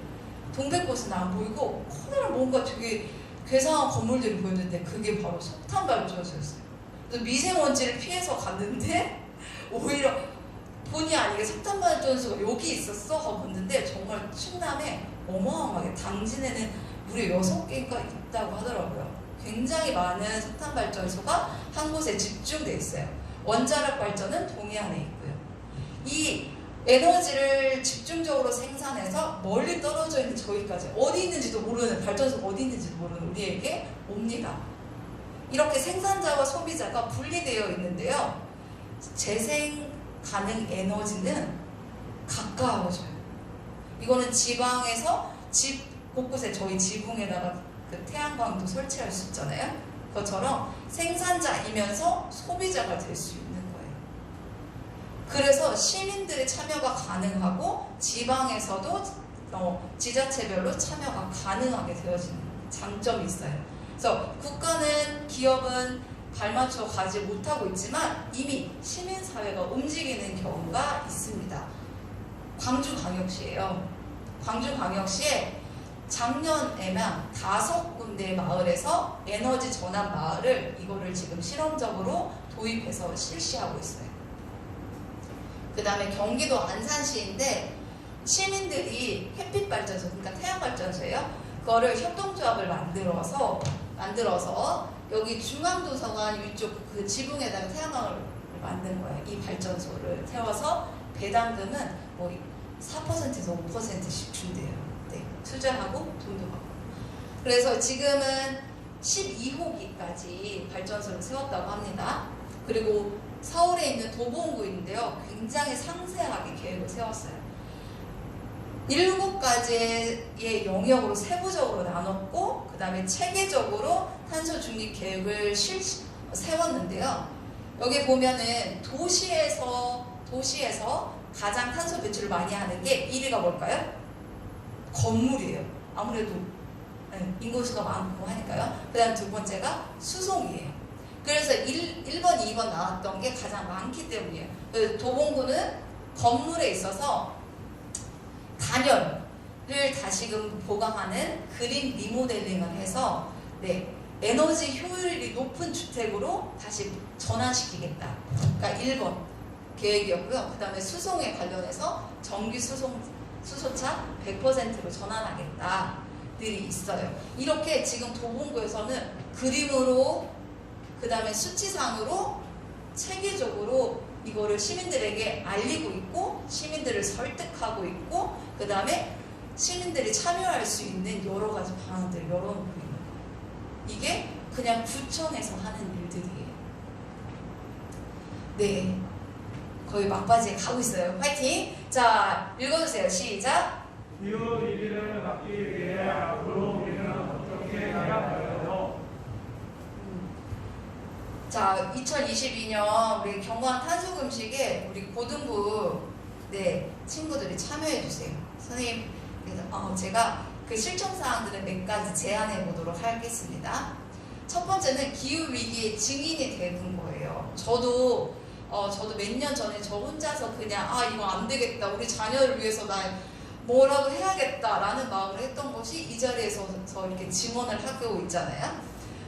동백꽃은 안 보이고 커다란 뭔가 되게 괴상한 건물들이 보였는데 그게 바로 석탄발전소였어요. 그래서 미세먼지를 피해서 갔는데 오히려 본의 아니게 석탄발전소가 여기 있었어 하고 봤는데 정말 충남에 어마어마하게 당진에는 무려 6개가 있다고 하더라고요. 굉장히 많은 석탄발전소가 한 곳에 집중되어 있어요. 원자력 발전은 동해안에 있고요. 이 에너지를 집중적으로 생산해서 멀리 떨어져 있는 저희까지 어디 있는지도 모르는 발전소가 어디 있는지도 모르는 우리에게 옵니다. 이렇게 생산자와 소비자가 분리되어 있는데요. 재생 가능 에너지는 가까워져요. 이거는 지방에서 집 곳곳에 저희 지붕에다가 그 태양광도 설치할 수 있잖아요. 그것처럼 생산자이면서 소비자가 될 수 있는 거예요. 그래서 시민들의 참여가 가능하고 지방에서도 지자체별로 참여가 가능하게 되어지는 장점이 있어요. 그래서 국가는 기업은 발맞춰 가지 못하고 있지만 이미 시민사회가 움직이는 경우가 있습니다. 광주광역시예요. 광주광역시에 작년에만 5군데 마을에서 에너지 전환 마을을 이거를 지금 실험적으로 도입해서 실시하고 있어요. 그 다음에 경기도 안산시인데 시민들이 햇빛발전소, 그러니까 태양발전소예요. 그거를 협동조합을 만들어서 여기 중앙도서관 위쪽 그 지붕에다가 태양광을 만든 거예요. 이 발전소를 태워서 배당금은 뭐 4%에서 5%씩 준대요. 네, 투자하고 돈도 받고. 그래서 지금은 12호기까지 발전소를 세웠다고 합니다. 그리고 서울에 있는 도봉구인데요. 굉장히 상세하게 계획을 세웠어요. 7가지의 영역으로 세부적으로 나눴고 그 다음에 체계적으로 탄소 중립 계획을 세웠는데요. 여기 보면은 도시에서 가장 탄소 배출을 많이 하는 게 1위가 뭘까요? 건물이에요. 아무래도 인구수가 많고 하니까요. 그 다음 2번째가 수송이에요. 그래서 1번, 2번 나왔던 게 가장 많기 때문이에요. 도봉구는 건물에 있어서 단열을 다시금 보강하는 그린 리모델링을 해서 에너지 효율이 높은 주택으로 다시 전환시키겠다. 그러니까 1번 계획이었고요. 그 다음에 수송에 관련해서 전기 수소차 100%로 전환하겠다들이 있어요. 이렇게 지금 도봉구에서는 그림으로 그 다음에 수치상으로 체계적으로 이거를 시민들에게 알리고 있고 시민들을 설득하고 있고 그 다음에 시민들이 참여할 수 있는 여러 가지 방안들을 열어놓고 있는 거예요. 이게 그냥 구청에서 하는 일들이에요. 네, 거의 막바지에 가고 있어요. 화이팅! 자, 읽어주세요. 시작! 기후 위기를 막기 위해 앞으로 우리는 어떻게 해야 할까요? 자, 2022년 우리 경관 탄소금식에 우리 고등부 친구들이 참여해주세요. 선생님, 제가 그 실천사항들을 몇 가지 제안해 보도록 하겠습니다. 첫 번째는 기후위기의 증인이 되는 거예요. 저도 몇 년 전에 저 혼자서 그냥 이거 안 되겠다. 우리 자녀를 위해서 나 뭐라도 해야겠다라는 마음으로 했던 것이 이 자리에서 이렇게 증언을 하고 있잖아요.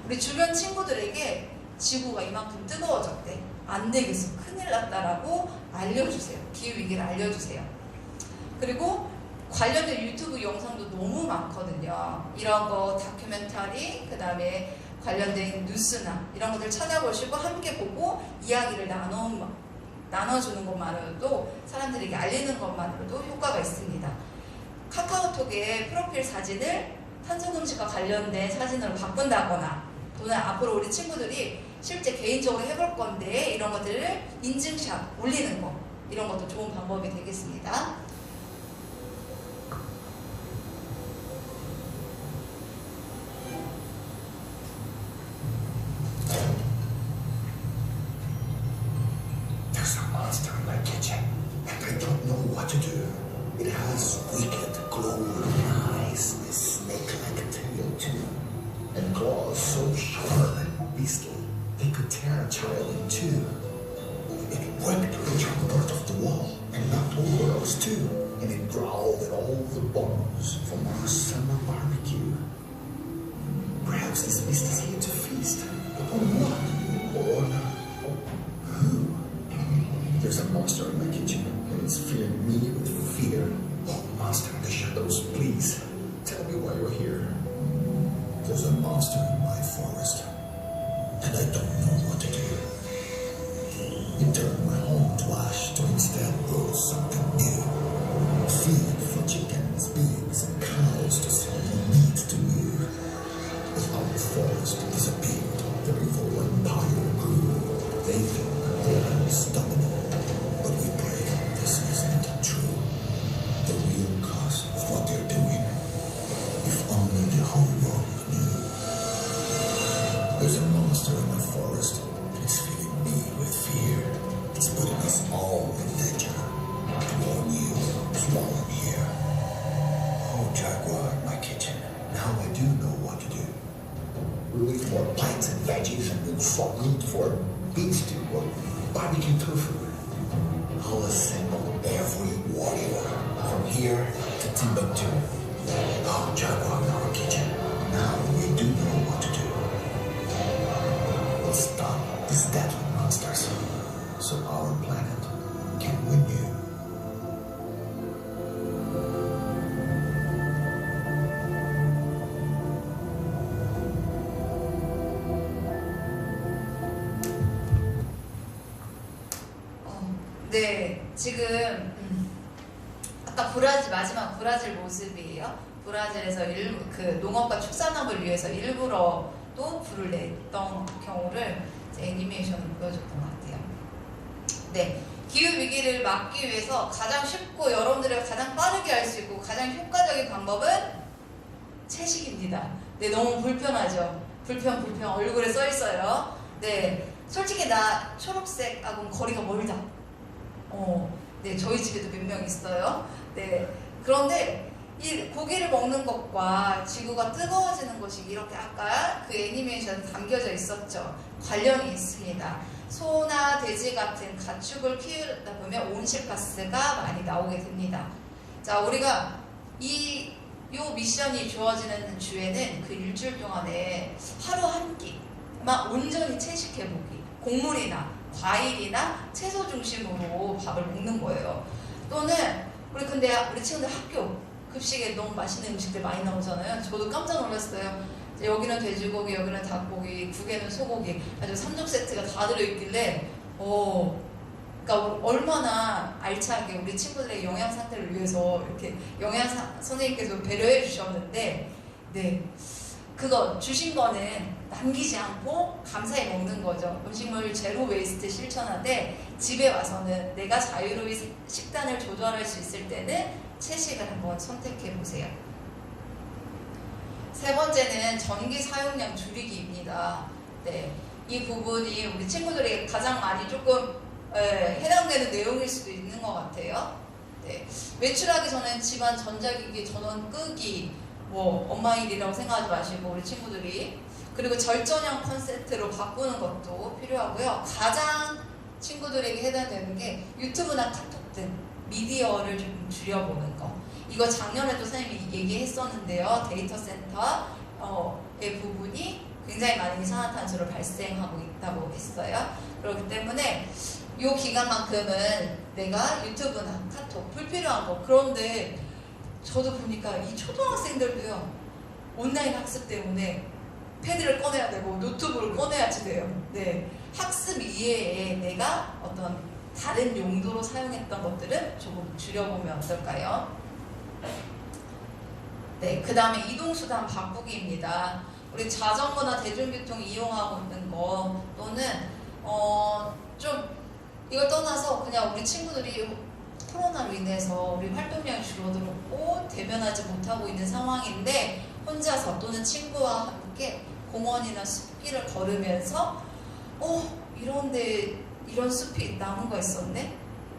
우리 주변 친구들에게 지구가 이만큼 뜨거워졌대. 안 되겠어. 큰일 났다라고 알려주세요. 기후위기를 알려주세요. 그리고 관련된 유튜브 영상도 너무 많거든요. 이런 거 다큐멘터리, 그 다음에 관련된 뉴스나 이런 것들 찾아보시고 함께 보고 이야기를 나눠주는 것만으로도 사람들에게 알리는 것만으로도 효과가 있습니다. 카카오톡에 프로필 사진을 탄소금식과 관련된 사진으로 바꾼다거나 또는 앞으로 우리 친구들이 실제 개인적으로 해볼 건데 이런 것들을 인증샷 올리는 거 이런 것도 좋은 방법이 되겠습니다. There's a monster in my kitchen, and I don't know what to do. It has wicked, glowing eyes, a snake-like tail too, and claws so sharp and beastly they could tear a child in two. It ripped each part of the wall and knocked over us too, and it growled at all the bones from our summer barbecue. Perhaps this beast is here to feast upon what? Or who? There's a monster in my kitchen, and it's filling me with fear. Oh, monster in the shadows, please, tell me why you're here. There's a monster in my forest, and I don't know what to do. It turned my home to ash to instead grow something new. Feed for chickens, pigs, and cows to sell meat to you. As our forest disappeared, the evil empire grew. They think they are unstoppable. But we pray this isn't true. The real cause of what they're doing. If only the whole world knew. There's a monster in my forest, and it's filling me with fear. It's putting us all in danger. To warn you while I'm here. Oh, jaguar in my kitchen. Now I do know what to do. We'll eat more bites and veggies, and we'll swap meat for beef stew or barbecue tofu. I'll assemble every warrior from here to Timbuktu. Oh, jaguar in our kitchen. Now we do know what to do. We'll stop these deadly monsters so our planet can win you. 네, 지금 아까 마지막 브라질 모습이에요. 브라질에서 그 농업과 축산업을 위해서 일부러 또 불을 냈던 경우를 이제 애니메이션으로 보여줬던 것 같아요. 네, 기후 위기를 막기 위해서 가장 쉽고 여러분들이 가장 빠르게 할 수 있고 가장 효과적인 방법은 채식입니다. 네, 너무 불편하죠. 불편 얼굴에 써 있어요. 네, 솔직히 나 초록색하고는 거리가 멀다. 네, 저희 집에도 몇 명 있어요. 네, 그런데 이 고기를 먹는 것과 지구가 뜨거워지는 것이 이렇게 아까 그 애니메이션에 담겨져 있었죠. 관련이 있습니다. 소나 돼지 같은 가축을 키우다 보면 온실가스가 많이 나오게 됩니다. 자, 우리가 요 미션이 주어지는 주에는 그 일주일 동안에 하루 한 끼만 온전히 채식해보기, 곡물이나 과일이나 채소 중심으로 밥을 먹는 거예요. 또는 근데 우리 친구들 학교 급식에 너무 맛있는 음식들 많이 나오잖아요. 저도 깜짝 놀랐어요. 여기는 돼지고기, 여기는 닭고기, 국에는 소고기, 아주 3종 세트가 다 들어있길래 그러니까 얼마나 알차게 우리 친구들의 영양 상태를 위해서 이렇게 선생님께서 배려해 주셨는데, 네, 그거 주신 거는 남기지 않고 감사히 먹는 거죠. 음식물 제로 웨이스트 실천하되 집에 와서는 내가 자유로이 식단을 조절할 수 있을 때는 채식을 한번 선택해 보세요. 세 번째는 전기 사용량 줄이기입니다. 네, 이 부분이 우리 친구들에게 가장 많이 조금 해당되는 내용일 수도 있는 것 같아요. 네, 외출하기 전엔 집안 전자기기 전원 끄기, 엄마 일이라고 생각하지 마시고 우리 친구들이, 그리고 절전형 컨셉트로 바꾸는 것도 필요하고요. 가장 친구들에게 해당되는 게 유튜브나 카톡 등 미디어를 좀 줄여보는 거. 이거 작년에도 선생님이 얘기했었는데요. 데이터 센터의 부분이 굉장히 많은 이산화탄소를 발생하고 있다고 했어요. 그렇기 때문에 이 기간만큼은 내가 유튜브나 카톡 불필요한 거. 그런데 저도 보니까 이 초등학생들도요, 온라인 학습 때문에 패드를 꺼내야 되고 노트북을 꺼내야지 돼요. 네, 학습 이외에 내가 어떤 다른 용도로 사용했던 것들은 조금 줄여보면 어떨까요? 네, 그 다음에 이동수단 바꾸기입니다. 우리 자전거나 대중교통 이용하고 있는 거 또는 좀 이걸 떠나서 그냥 우리 친구들이 코로나로 인해서 우리 활동량이 줄어들었고 대면하지 못하고 있는 상황인데 혼자서 또는 친구와 함께 공원이나 숲길을 걸으면서 이런데 이런 숲이 나무가 있었네?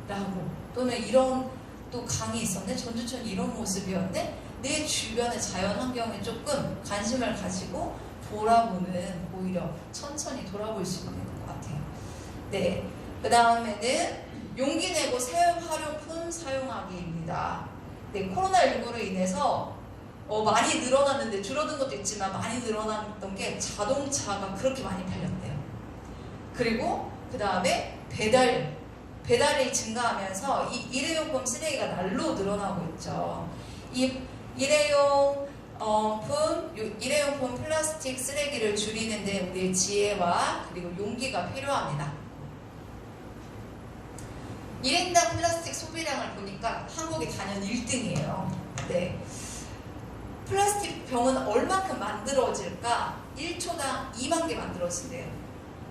라고 또는 이런 또 강이 있었네? 전주천이 이런 모습이었네? 내 주변의 자연 환경에 조금 관심을 가지고 돌아보는 오히려 천천히 돌아볼 수 있는 것 같아요. 네, 그 다음에는 용기 내고 새 활용품 사용하기입니다. 네, 코로나19로 인해서 많이 늘어났는데 줄어든 것도 있지만 많이 늘어났던 게 자동차가 그렇게 많이 팔렸대요. 그리고 그 다음에 배달이 증가하면서 이 일회용품 쓰레기가 날로 늘어나고 있죠. 이 일회용품 플라스틱 쓰레기를 줄이는데 우리의 지혜와 그리고 용기가 필요합니다. 1인당 플라스틱 소비량을 보니까 한국이 단연 1등이에요. 네. 플라스틱 병은 얼마큼 만들어질까? 1초당 2만 개 만들어진대요.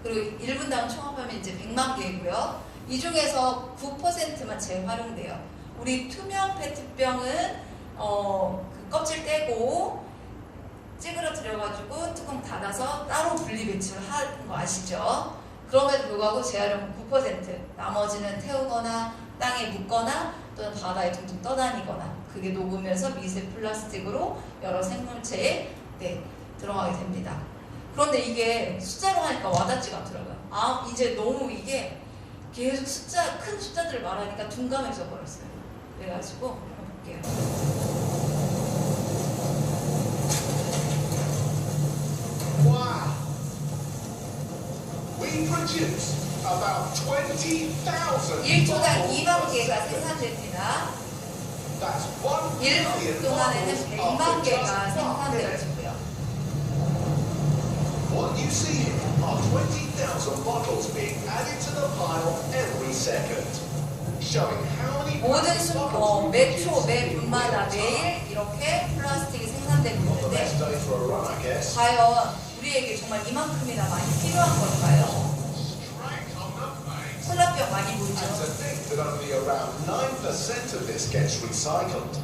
그리고 1분당 총합하면 이제 100만 개이고요. 이 중에서 9%만 재활용돼요. 우리 투명 페트병은 그 껍질 떼고 찌그러뜨려가지고 뚜껑 닫아서 따로 분리 배출을 하는 거 아시죠? 그럼에도 불구하고 재활용 9%, 나머지는 태우거나 땅에 묻거나 또는 바다에 둥둥 떠다니거나 그게 녹으면서 미세 플라스틱으로 여러 생물체에 들어가게 됩니다. 그런데 이게 숫자로 하니까 와닿지가 않더라고요. 이제 너무 이게 계속 큰 숫자들을 말하니까 둔감해져 버렸어요. 그래가지고 한번 볼게요. Wow! We produce about 20,000 1초당 2만 bottles 개가 a second. 생산됩니다. That's 1 1분 million 동안에는 bottles 100만 of 개가 just one minute. 생산되어지고요. What you see here are 20,000 bottles being added to the pile every second, showing how many 모든 plastic bottles we 매 초, produce 매 in 분마다 real time. 매일 이렇게 플라스틱이 생산되고 Not the 있는데 best day for a run, I guess. 과연 우리에게 정말 이만큼이나 많이 필요한 걸까요? 콜라병 많이 And to 보이죠? think that only around 9% of this gets recycled.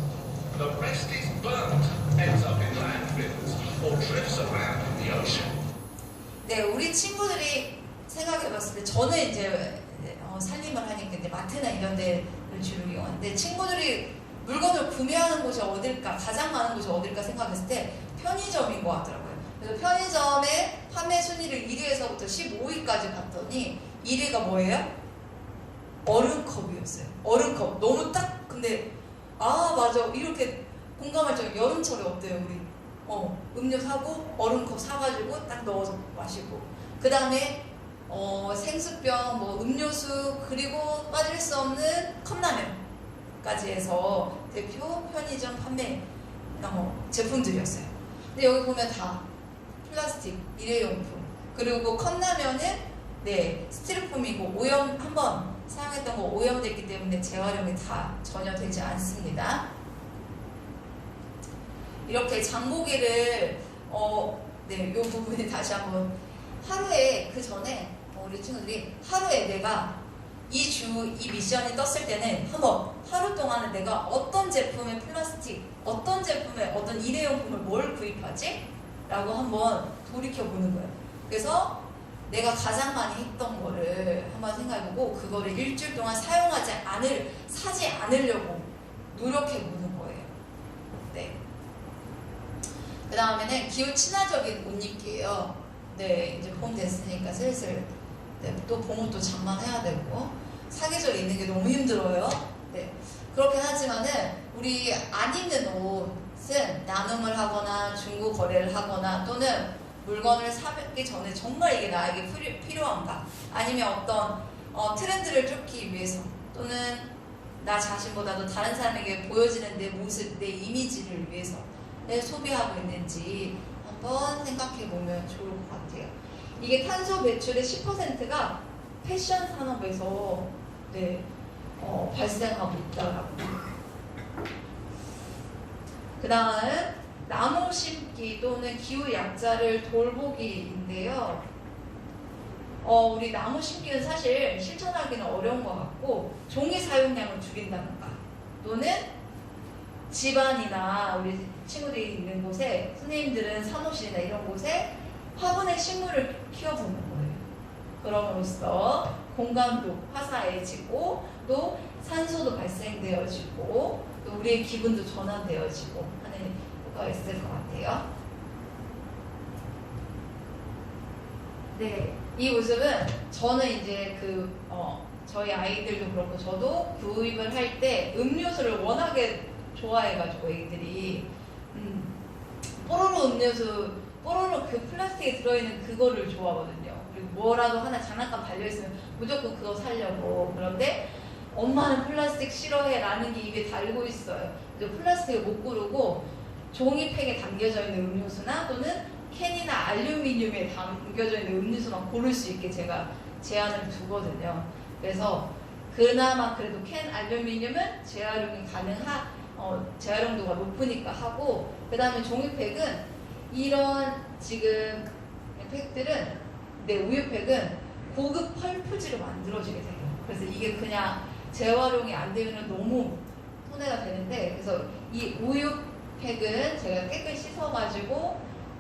The rest is burnt, ends up in landfills, or drifts around in the ocean. 네, 우리 친구들이 생각해봤을 때 저는 이제 살림을 하니까 이제 마트나 이런 데를 주로 이용하는데 친구들이 물건을 구매하는 곳이 어딜까, 가장 많은 곳이 어딜까 생각했을 때 편의점인 것 같더라고요. 그래서 편의점의 판매 순위를 1위에서부터 15위까지 갔더니 1위가 뭐예요? 얼음컵이었어요. 얼음컵. 너무 딱 근데 맞아. 이렇게 공감할 정도. 여름철에 어때요 우리? 음료 사고 얼음컵 사가지고 딱 넣어서 마시고 그 다음에 생수병, 음료수 그리고 빠질 수 없는 컵라면까지 해서 대표 편의점 판매 제품들이었어요. 근데 여기 보면 다 플라스틱, 일회용품 그리고 컵라면은 스티로폼이고 오염 한번 사용했던 거 오염됐기 때문에 재활용이 다 전혀 되지 않습니다. 이렇게 장보기를 이 부분에 다시 한번 하루에 그 전에 우리 친구들이 하루에 내가 이 미션이 떴을 때는 한번 하루 동안은 내가 어떤 제품의 플라스틱, 어떤 제품의 어떤 일회용품을 뭘 구입하지? 라고 한번 돌이켜보는 거예요. 그래서 내가 가장 많이 했던 거를 한번 생각해보고 그거를 일주일 동안 사지 않으려고 노력해보는 거예요. 네. 그 다음에는 기후 친화적인 옷 입기예요. 이제 봄 됐으니까 슬슬 또 봄은 또 장만해야 되고 사계절 입는 게 너무 힘들어요. 그렇긴 하지만은 우리 안 입는 옷은 나눔을 하거나 중고 거래를 하거나 또는 물건을 사기 전에 정말 이게 나에게 필요한가 아니면 어떤 트렌드를 쫓기 위해서 또는 나 자신보다도 다른 사람에게 보여지는 내 모습, 내 이미지를 위해서 소비하고 있는지 한번 생각해 보면 좋을 것 같아요. 이게 탄소 배출의 10%가 패션 산업에서 네, 발생하고 있다라고. 그 다음 나무 심기 또는 기후 약자를 돌보기인데요. 우리 나무 심기는 사실 실천하기는 어려운 것 같고, 종이 사용량을 줄인다든가 또는 집안이나 우리 친구들이 있는 곳에, 선생님들은 사무실이나 이런 곳에 화분의 식물을 키워보는 거예요. 그럼으로써 공간도 화사해지고 또 산소도 발생되어지고 또 우리의 기분도 전환되어지고 하는 효과가 있을 것 같아요. 네, 이 모습은 저는 이제 저희 아이들도 그렇고 저도 구입을 할 때 음료수를 워낙에 좋아해가지고 애기들이 뽀로로 음료수, 뽀로로 그 플라스틱에 들어있는 그거를 좋아하거든요. 그리고 뭐라도 하나 장난감 달려있으면 무조건 그거 사려고. 그런데 엄마는 플라스틱 싫어해 라는 게 입에 달고 있어요. 그래서 플라스틱을 못 고르고 종이팩에 담겨져 있는 음료수나 또는 캔이나 알루미늄에 담겨져 있는 음료수만 고를 수 있게 제가 제한을 두거든요. 그래서 그나마 그래도 캔 알루미늄은 재활용도가 높으니까 하고, 그 다음에 종이팩은 이런 지금 팩들은, 우유팩은 고급 펄프지로 만들어지게 돼요. 그래서 이게 그냥 재활용이 안 되면 너무 손해가 되는데, 그래서 이 우유팩은 제가 깨끗이 씻어가지고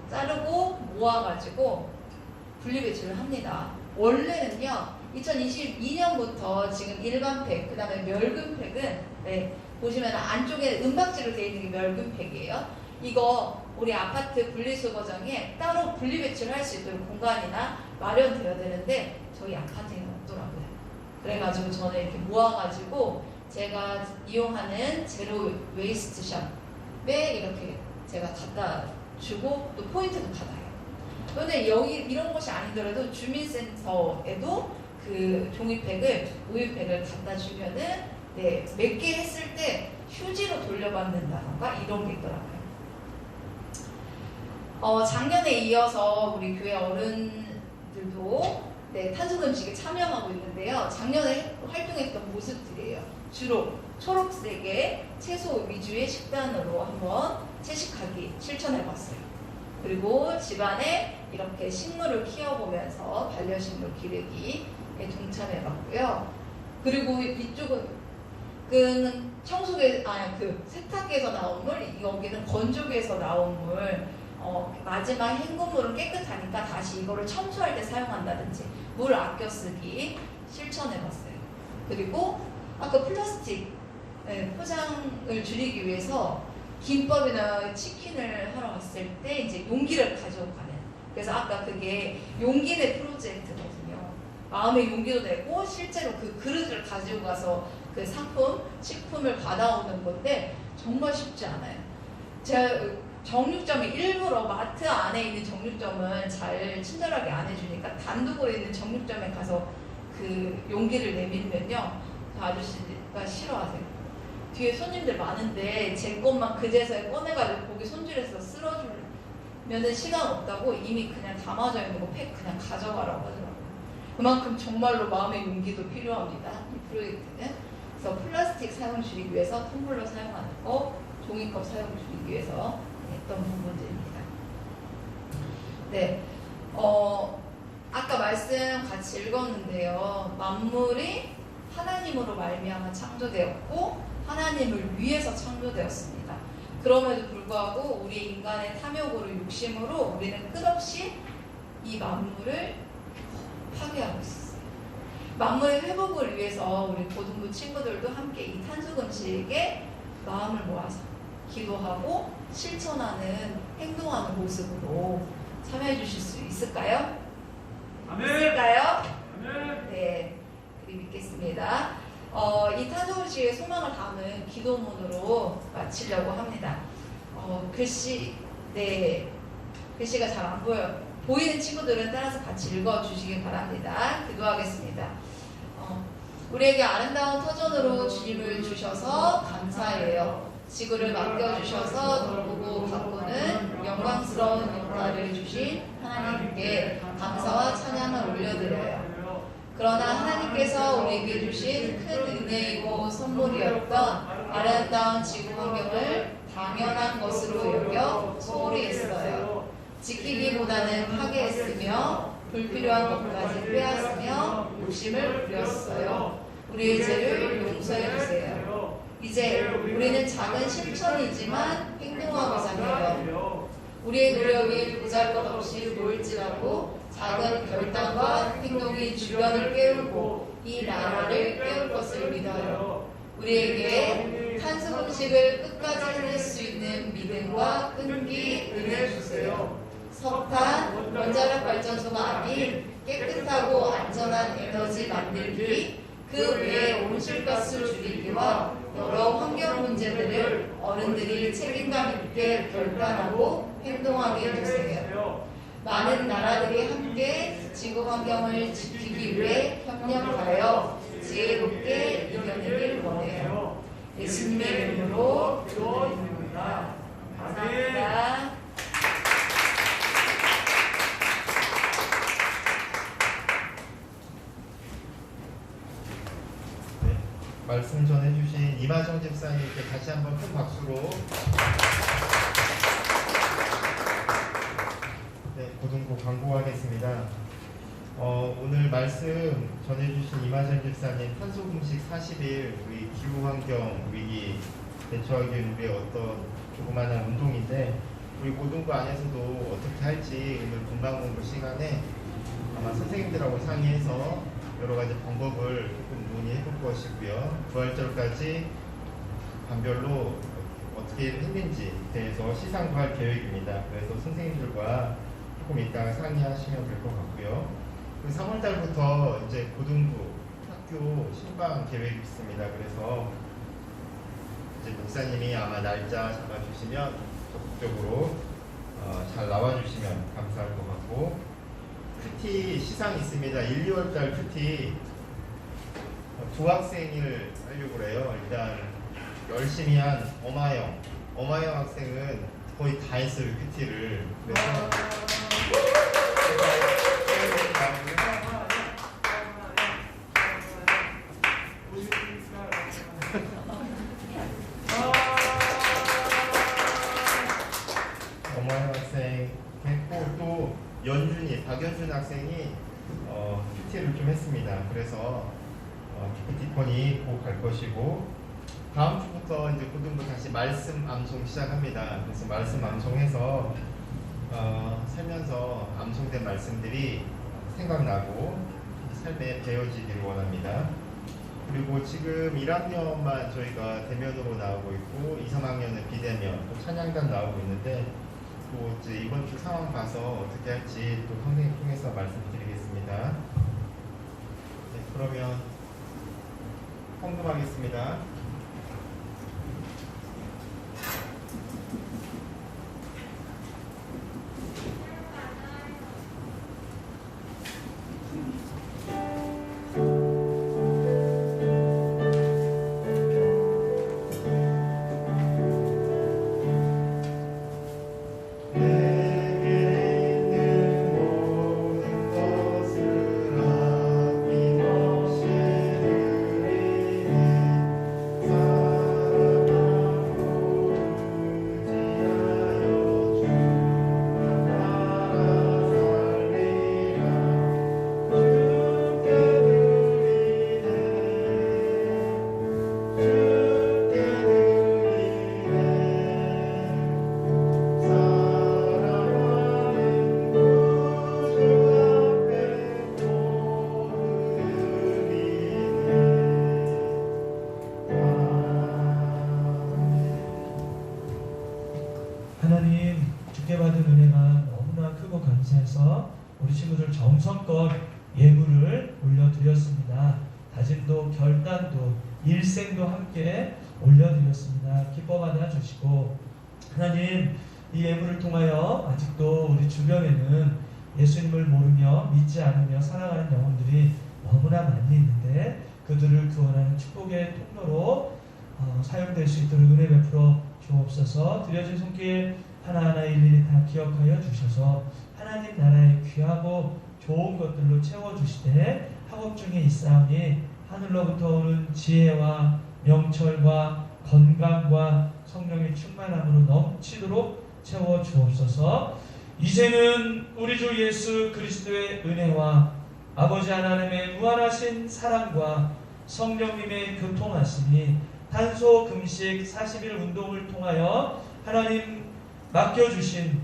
자르고 모아가지고 분리배출을 합니다. 원래는요 2022년부터 지금 일반 팩, 그 다음에 멸균 팩은 보시면 안쪽에 은박지로 되어 있는 게 멸균 팩이에요. 이거 우리 아파트 분리수거장에 따로 분리배출을 할 수 있도록 공간이나 마련되어야 되는데 저희 아파트에는 없더라고요. 그래가지고 저는 이렇게 모아가지고 제가 이용하는 제로 웨이스트 샵에 이렇게 제가 갖다 주고 또 포인트도 받아요. 그런데 여기 이런 곳이 아니더라도 주민센터에도 그 종이팩을, 우유팩을 갖다 주면은 몇 개 했을 때 휴지로 돌려받는다던가 이런 게 있더라고요. 작년에 이어서 우리 교회 어른들도 탄소금식에 참여하고 있는데요. 작년에 활동했던 모습들이에요. 주로 초록색의 채소 위주의 식단으로 한번 채식하기 실천해봤어요. 그리고 집안에 이렇게 식물을 키워보면서 반려식물 기르기에 동참해봤고요. 그리고 이쪽은 세탁기에서 나온 물, 여기는 건조기에서 나온 물, 마지막 헹굼물은 깨끗하니까 다시 이거를 청소할 때 사용한다든지 물 아껴 쓰기 실천해봤어요. 그리고 아까 플라스틱 포장을 줄이기 위해서 김밥이나 치킨을 하러 갔을 때 이제 용기를 가지고 가는, 그래서 아까 그게 용기 내 프로젝트거든요. 마음의 용기도 내고 실제로 그 그릇을 가지고 가서 그 상품, 식품을 받아오는 건데 정말 쉽지 않아요. 제가 정육점이 일부러 마트 안에 있는 정육점은 잘 친절하게 안 해주니까 단독으로 있는 정육점에 가서 그 용기를 내밀면요, 그 아저씨가 싫어하세요. 뒤에 손님들 많은데 제 것만 그제서야 꺼내가지고 고기 손질해서 쓸어주면은 시간 없다고 이미 그냥 담아져 있는 거 팩 그냥 가져가라고 하더라고요. 그만큼 정말로 마음의 용기도 필요합니다, 이 프로젝트는. 그래서 플라스틱 사용 줄이기 위해서 텀블러 사용하는 거, 종이컵 사용 줄이기 위해서 했던 부분들입니다. 아까 말씀 같이 읽었는데요. 만물이 하나님으로 말미암아 창조되었고 하나님을 위해서 창조되었습니다. 그럼에도 불구하고 우리 인간의 탐욕으로, 욕심으로 우리는 끝없이 이 만물을 파괴하고 있어요. 만물의 회복을 위해서 우리 고등부 친구들도 함께 이 탄소금식에 마음을 모아서 기도하고 실천하는, 행동하는 모습으로 참여해 주실 수 있을까요? 아멘. 있을까요? 아멘. 네, 그리 믿겠습니다. 이 탄소금식의 소망을 담은 기도문으로 마치려고 합니다. 글씨가 잘 안 보여요. 보이는 친구들은 따라서 같이 읽어주시기 바랍니다. 기도하겠습니다. 우리에게 아름다운 터전으로 주님을 주셔서 감사해요. 지구를 맡겨주셔서 돌보고 가꾸는 영광스러운 역할을 주신 하나님께 감사와 찬양을 올려드려요. 그러나 하나님께서 우리에게 주신 큰 은혜이고 선물이었던 아름다운 지구 환경을 당연한 것으로 여겨 소홀히 했어요. 지키기보다는 파괴했으며 불필요한 것까지 빼앗으며 욕심을 부렸어요. 우리의 죄를 용서해 주세요. 이제 우리는 작은 실천이지만 행동하고자 해요. 우리의 노력이 보잘것없이 보일지라도 작은 결단과 행동이 주변을 깨우고 이 나라를 깨울 것을 믿어요. 우리에게 탄소 음식을 끝까지 해낼 수 있는 믿음과 끈기 은혜 주세요. 석탄, 원자력 발전소가 아닌 깨끗하고 안전한 에너지 만들기, 그 외에 온실가스 줄이기와 여러 환경 문제들을 어른들이 책임감 있게 결단하고 행동하게 해주세요. 많은 나라들이 함께 지구 환경을 지키기 위해 협력하여 지혜롭게 이겨내길 원해요. 예수님의 이름으로 기도드립니다. 감사합니다. 말씀 전해주신 이마정 집사님께 다시 한번 큰 박수로 고등부 광고하겠습니다. 오늘 말씀 전해주신 이마정 집사님 탄소금식 40일 우리 기후환경 위기 대처하기 위해 어떤 조그마한 운동인데 우리 고등부 안에서도 어떻게 할지 오늘 분방공부 시간에 아마 선생님들하고 상의해서 여러 가지 방법을 조금 논의해 볼 것이고요. 부활절까지 반별로 어떻게 했는지 대해서 시상도 할 계획입니다. 그래서 선생님들과 조금 이따가 상의하시면 될 것 같고요. 3월달부터 이제 고등부 학교 신방 계획이 있습니다. 그래서 이제 목사님이 아마 날짜 잡아주시면 적극적으로 잘 나와주시면 감사할 것 같고, 큐티 시상이 있습니다. 1, 2월달 큐티 두 학생을 하려고 그래요. 일단 열심히 한 엄하영 학생은 거의 다 했어요, 큐티를. 그래서 엄하영 학생 했고, 또 박연준 학생이 큐티를 좀 했습니다. 그래서 기프티콘이 꼭 갈 것이고, 다음 주부터 이제 고등부 다시 말씀 암송 시작합니다. 그래서 말씀 암송해서 살면서 암송된 말씀들이 생각나고 삶에 배워지기를 원합니다. 그리고 지금 1학년만 저희가 대면으로 나오고 있고 2, 3학년은 비대면, 또 찬양단 나오고 있는데, 또 이제 이번 주 상황 봐서 어떻게 할지 또 선생님 통해서 말씀드리겠습니다. 네, 그러면 헌금하겠습니다. 하나님, 주께 받은 은혜가 너무나 크고 감사해서 우리 친구들 정성껏 예물을 올려드렸습니다. 다짐도 결단도 일생도 함께 올려드렸습니다. 기뻐 받아주시고, 하나님, 이 예물을 통하여 아직도 우리 주변에는 예수님을 모르며 믿지 않으며 살아가는 영혼들이 너무나 많이 있는데, 그들을 구원하는 축복의 통로로 사용될 수 있도록 은혜 베풀어 주옵소서. 드려진 손길 하나하나 일일이 다 기억하여 주셔서 하나님 나라의 귀하고 좋은 것들로 채워주시되 학업 중에 있사오니 하늘로부터 오는 지혜와 명철과 건강과 성령의 충만함으로 넘치도록 채워 주옵소서. 이제는 우리 주 예수 그리스도의 은혜와 아버지 하나님의 무한하신 사랑과 성령님의 교통하심이 탄소 금식 40일 운동을 통하여 하나님 맡겨주신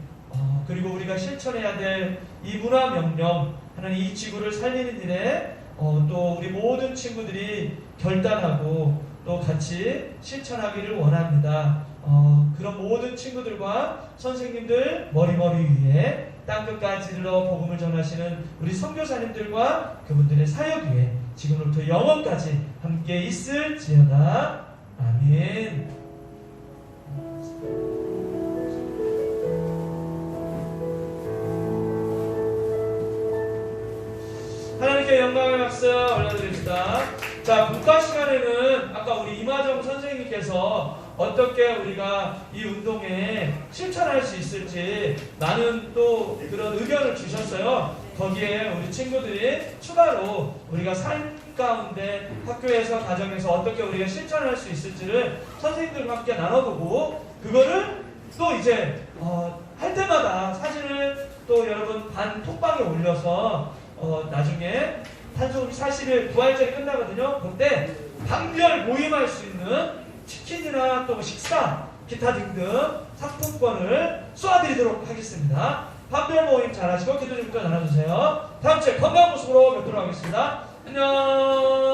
그리고 우리가 실천해야 될 이 문화 명령, 하나님 이 지구를 살리는 일에 또 우리 모든 친구들이 결단하고 또 같이 실천하기를 원합니다. 그런 모든 친구들과 선생님들 머리 위에 땅끝까지 이르러 복음을 전하시는 우리 선교사님들과 그분들의 사역 위에 지금부터 영원까지 함께 있을지어다. 아멘. 하나님께 영광의 박수 올려드립니다. 자, 문과 시간에는 아까 우리 이마정 선생님께서 어떻게 우리가 이 운동에 실천할 수 있을지 많은 또 그런 의견을 주셨어요. 거기에 우리 친구들이 추가로 우리가 삶 가운데 학교에서 가정에서 어떻게 우리가 실천할 수 있을지를 선생님들과 함께 나눠보고 그거를 또 이제 할 때마다 사진을 또 여러분 반 톡방에 올려서 나중에 탄소 40일 부활절이 끝나거든요. 그때 방별 모임할 수 있는 치킨이나 또 식사, 기타 등등 상품권을 쏘아드리도록 하겠습니다. 방별 모임 잘하시고 기도 좀 나눠주세요. 다음 주에 건강한 모습으로 뵙도록 하겠습니다. 안녕.